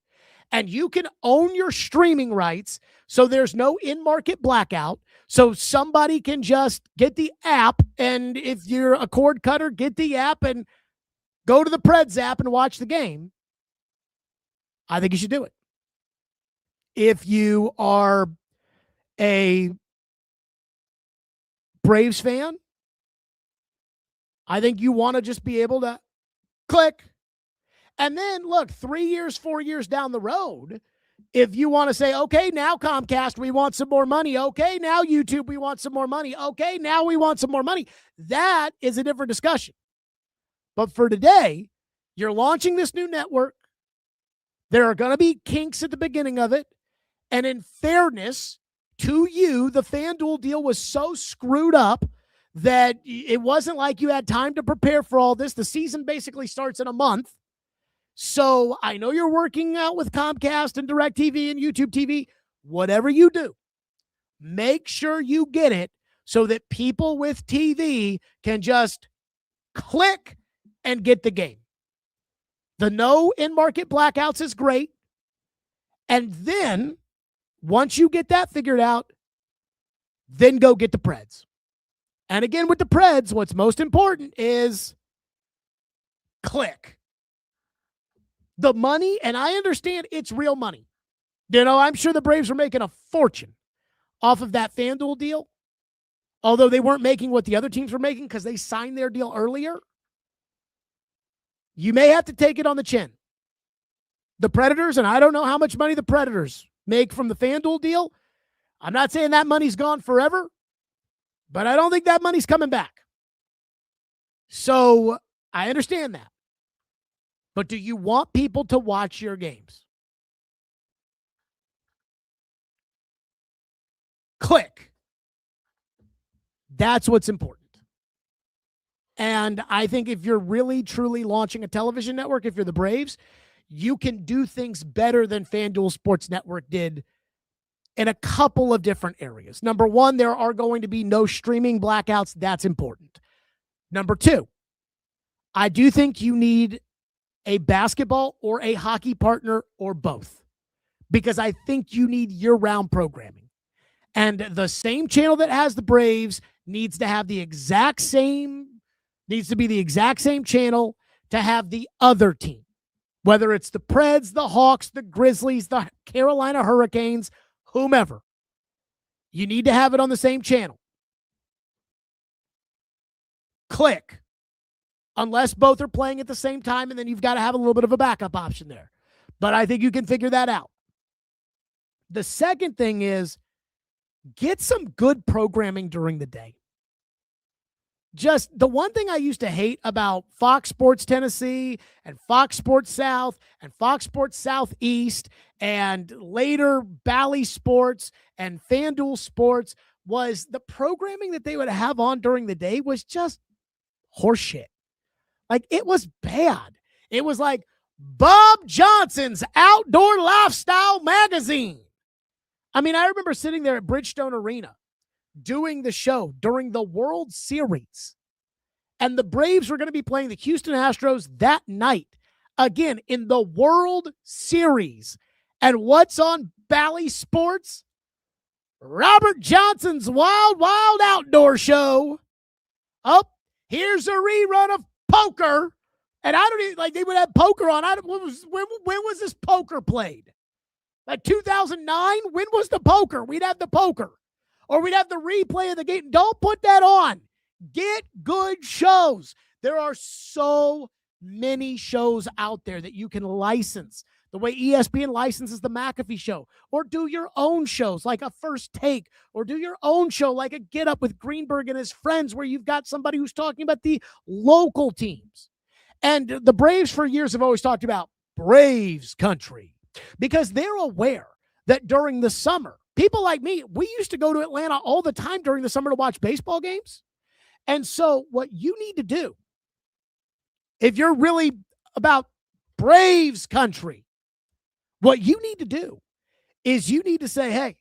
and you can own your streaming rights so there's no in-market blackout, so somebody can just get the app, and if you're a cord cutter, get the app and go to the Preds app and watch the game, I think you should do it. If you are a Braves fan, I think you want to just be able to click. And then, look, 3 years, 4 years down the road, if you want to say, okay, now Comcast, we want some more money. Okay, now YouTube, we want some more money. Okay, now we want some more money. That is a different discussion. But for today, you're launching this new network. There are going to be kinks at the beginning of it. And in fairness to you, the FanDuel deal was so screwed up that it wasn't like you had time to prepare for all this. The season basically starts in a month. So I know you're working out with Comcast and DirecTV and YouTube TV. Whatever you do, make sure you get it so that people with TV can just click and get the game. The no in-market blackouts is great. And then, once you get that figured out, then go get the Preds. And again, with the Preds, what's most important is click. The money, and I understand it's real money. You know, I'm sure the Braves are making a fortune off of that FanDuel deal, although they weren't making what the other teams were making because they signed their deal earlier. You may have to take it on the chin. The Predators, and I don't know how much money the Predators make from the FanDuel deal. I'm not saying that money's gone forever, but I don't think that money's coming back. So I understand that. But do you want people to watch your games? Click. That's what's important. And I think if you're really, truly launching a television network, if you're the Braves, you can do things better than FanDuel Sports Network did in a couple of different areas. Number one, there are going to be no streaming blackouts. That's important. Number two, I do think you need a basketball or a hockey partner or both, because I think you need year-round programming. And the same channel that has the Braves needs to be the exact same channel to have the other team, whether it's the Preds, the Hawks, the Grizzlies, the Carolina Hurricanes, whomever. You need to have it on the same channel. Click. Unless both are playing at the same time, and then you've got to have a little bit of a backup option there. But I think you can figure that out. The second thing is get some good programming during the day. Just the one thing I used to hate about Fox Sports Tennessee and Fox Sports South and Fox Sports Southeast and later Bally Sports and FanDuel Sports was the programming that they would have on during the day was just horseshit. Like, it was bad. It was like Bob Johnson's Outdoor Lifestyle Magazine. I mean, I remember sitting there at Bridgestone Arena doing the show during the World Series. And the Braves were going to be playing the Houston Astros that night. Again, in the World Series. And what's on Bally Sports? Robert Johnson's Wild Wild Outdoor Show. Oh, here's a rerun of poker. And I don't even, like, they would have poker on. When was this poker played? Like 2009? When was the poker? We'd have the poker. Or we'd have the replay of the game. Don't put that on. Get good shows. There are so many shows out there that you can license. The way ESPN licenses the McAfee show. Or do your own shows like a First Take. Or do your own show like a Get Up with Greenberg and his friends where you've got somebody who's talking about the local teams. And the Braves for years have always talked about Braves country because they're aware that during the summer, people like me, we used to go to Atlanta all the time during the summer to watch baseball games. And so what you need to do, if you're really about Braves country, what you need to do is you need to say, hey,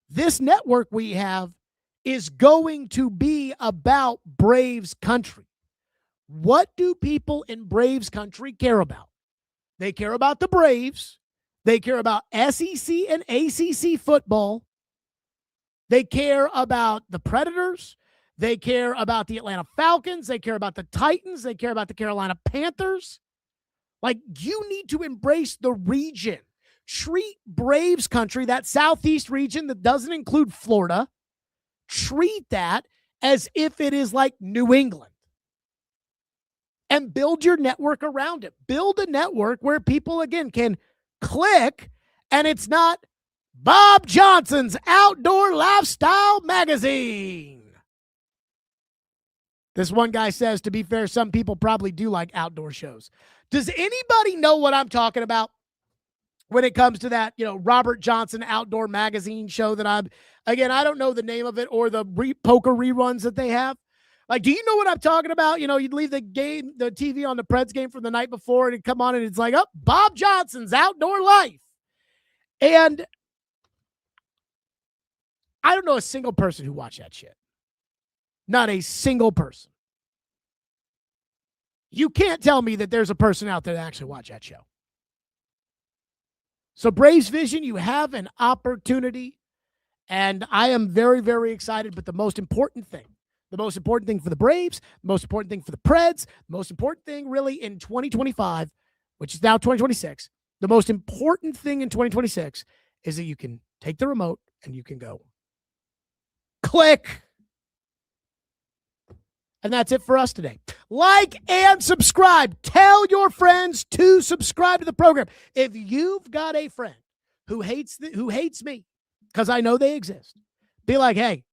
this network we have is going to be about Braves country. What do people in Braves country care about? They care about the Braves. They care about SEC and ACC football. They care about the Predators. They care about the Atlanta Falcons. They care about the Titans. They care about the Carolina Panthers. Like, you need to embrace the region. Treat Braves country, that southeast region that doesn't include Florida, treat that as if it is like New England. And build your network around it. Build a network where people, again, can click, and it's not Bob Johnson's Outdoor Lifestyle Magazine. This one guy says, to be fair, some people probably do like outdoor shows. Does anybody know what I'm talking about when it comes to that, Robert Johnson Outdoor Magazine show that I don't know the name of it or the poker reruns that they have? Like, do you know what I'm talking about? You'd leave the TV on the Preds game from the night before, and it'd come on, and it's like, oh, Bob Johnson's Outdoor Life. And I don't know a single person who watched that shit. Not a single person. You can't tell me that there's a person out there that actually watched that show. So Braves Vision, you have an opportunity, and I am very, very excited. But the most important thing for the Braves, the most important thing for the Preds, the most important thing really in 2025, which is now 2026, the most important thing in 2026 is that you can take the remote and you can go click. And that's it for us today. Like and subscribe. Tell your friends to subscribe to the program. If you've got a friend who hates me, because I know they exist, be like, hey,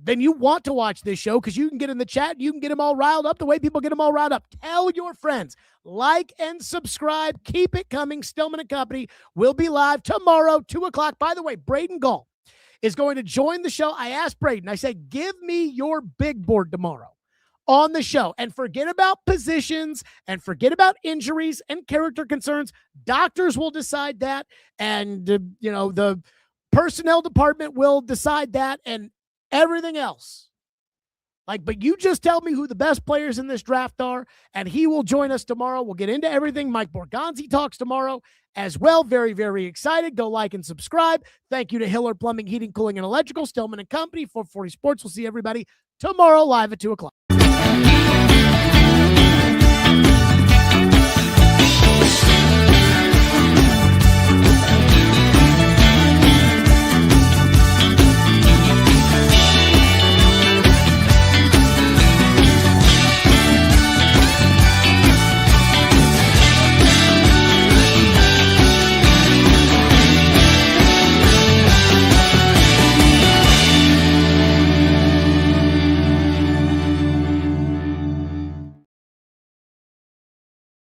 then you want to watch this show because you can get in the chat. You can get them all riled up the way people get them all riled up. Tell your friends. Like and subscribe. Keep it coming. Stillman & Company will be live tomorrow, 2 o'clock. By the way, Braden Gall is going to join the show. I asked Braden, I said, give me your big board tomorrow on the show, and forget about positions and forget about injuries and character concerns. Doctors will decide that, and the personnel department will decide that, and everything else. But you just tell me who the best players in this draft are, and he will join us tomorrow. We'll get into everything. Mike Borgonzi talks tomorrow as well. Very, very excited. Go like and subscribe. Thank you to Hiller Plumbing, Heating, Cooling, and Electrical, Stillman & Company, 440 Sports. We'll see everybody tomorrow live at 2 o'clock.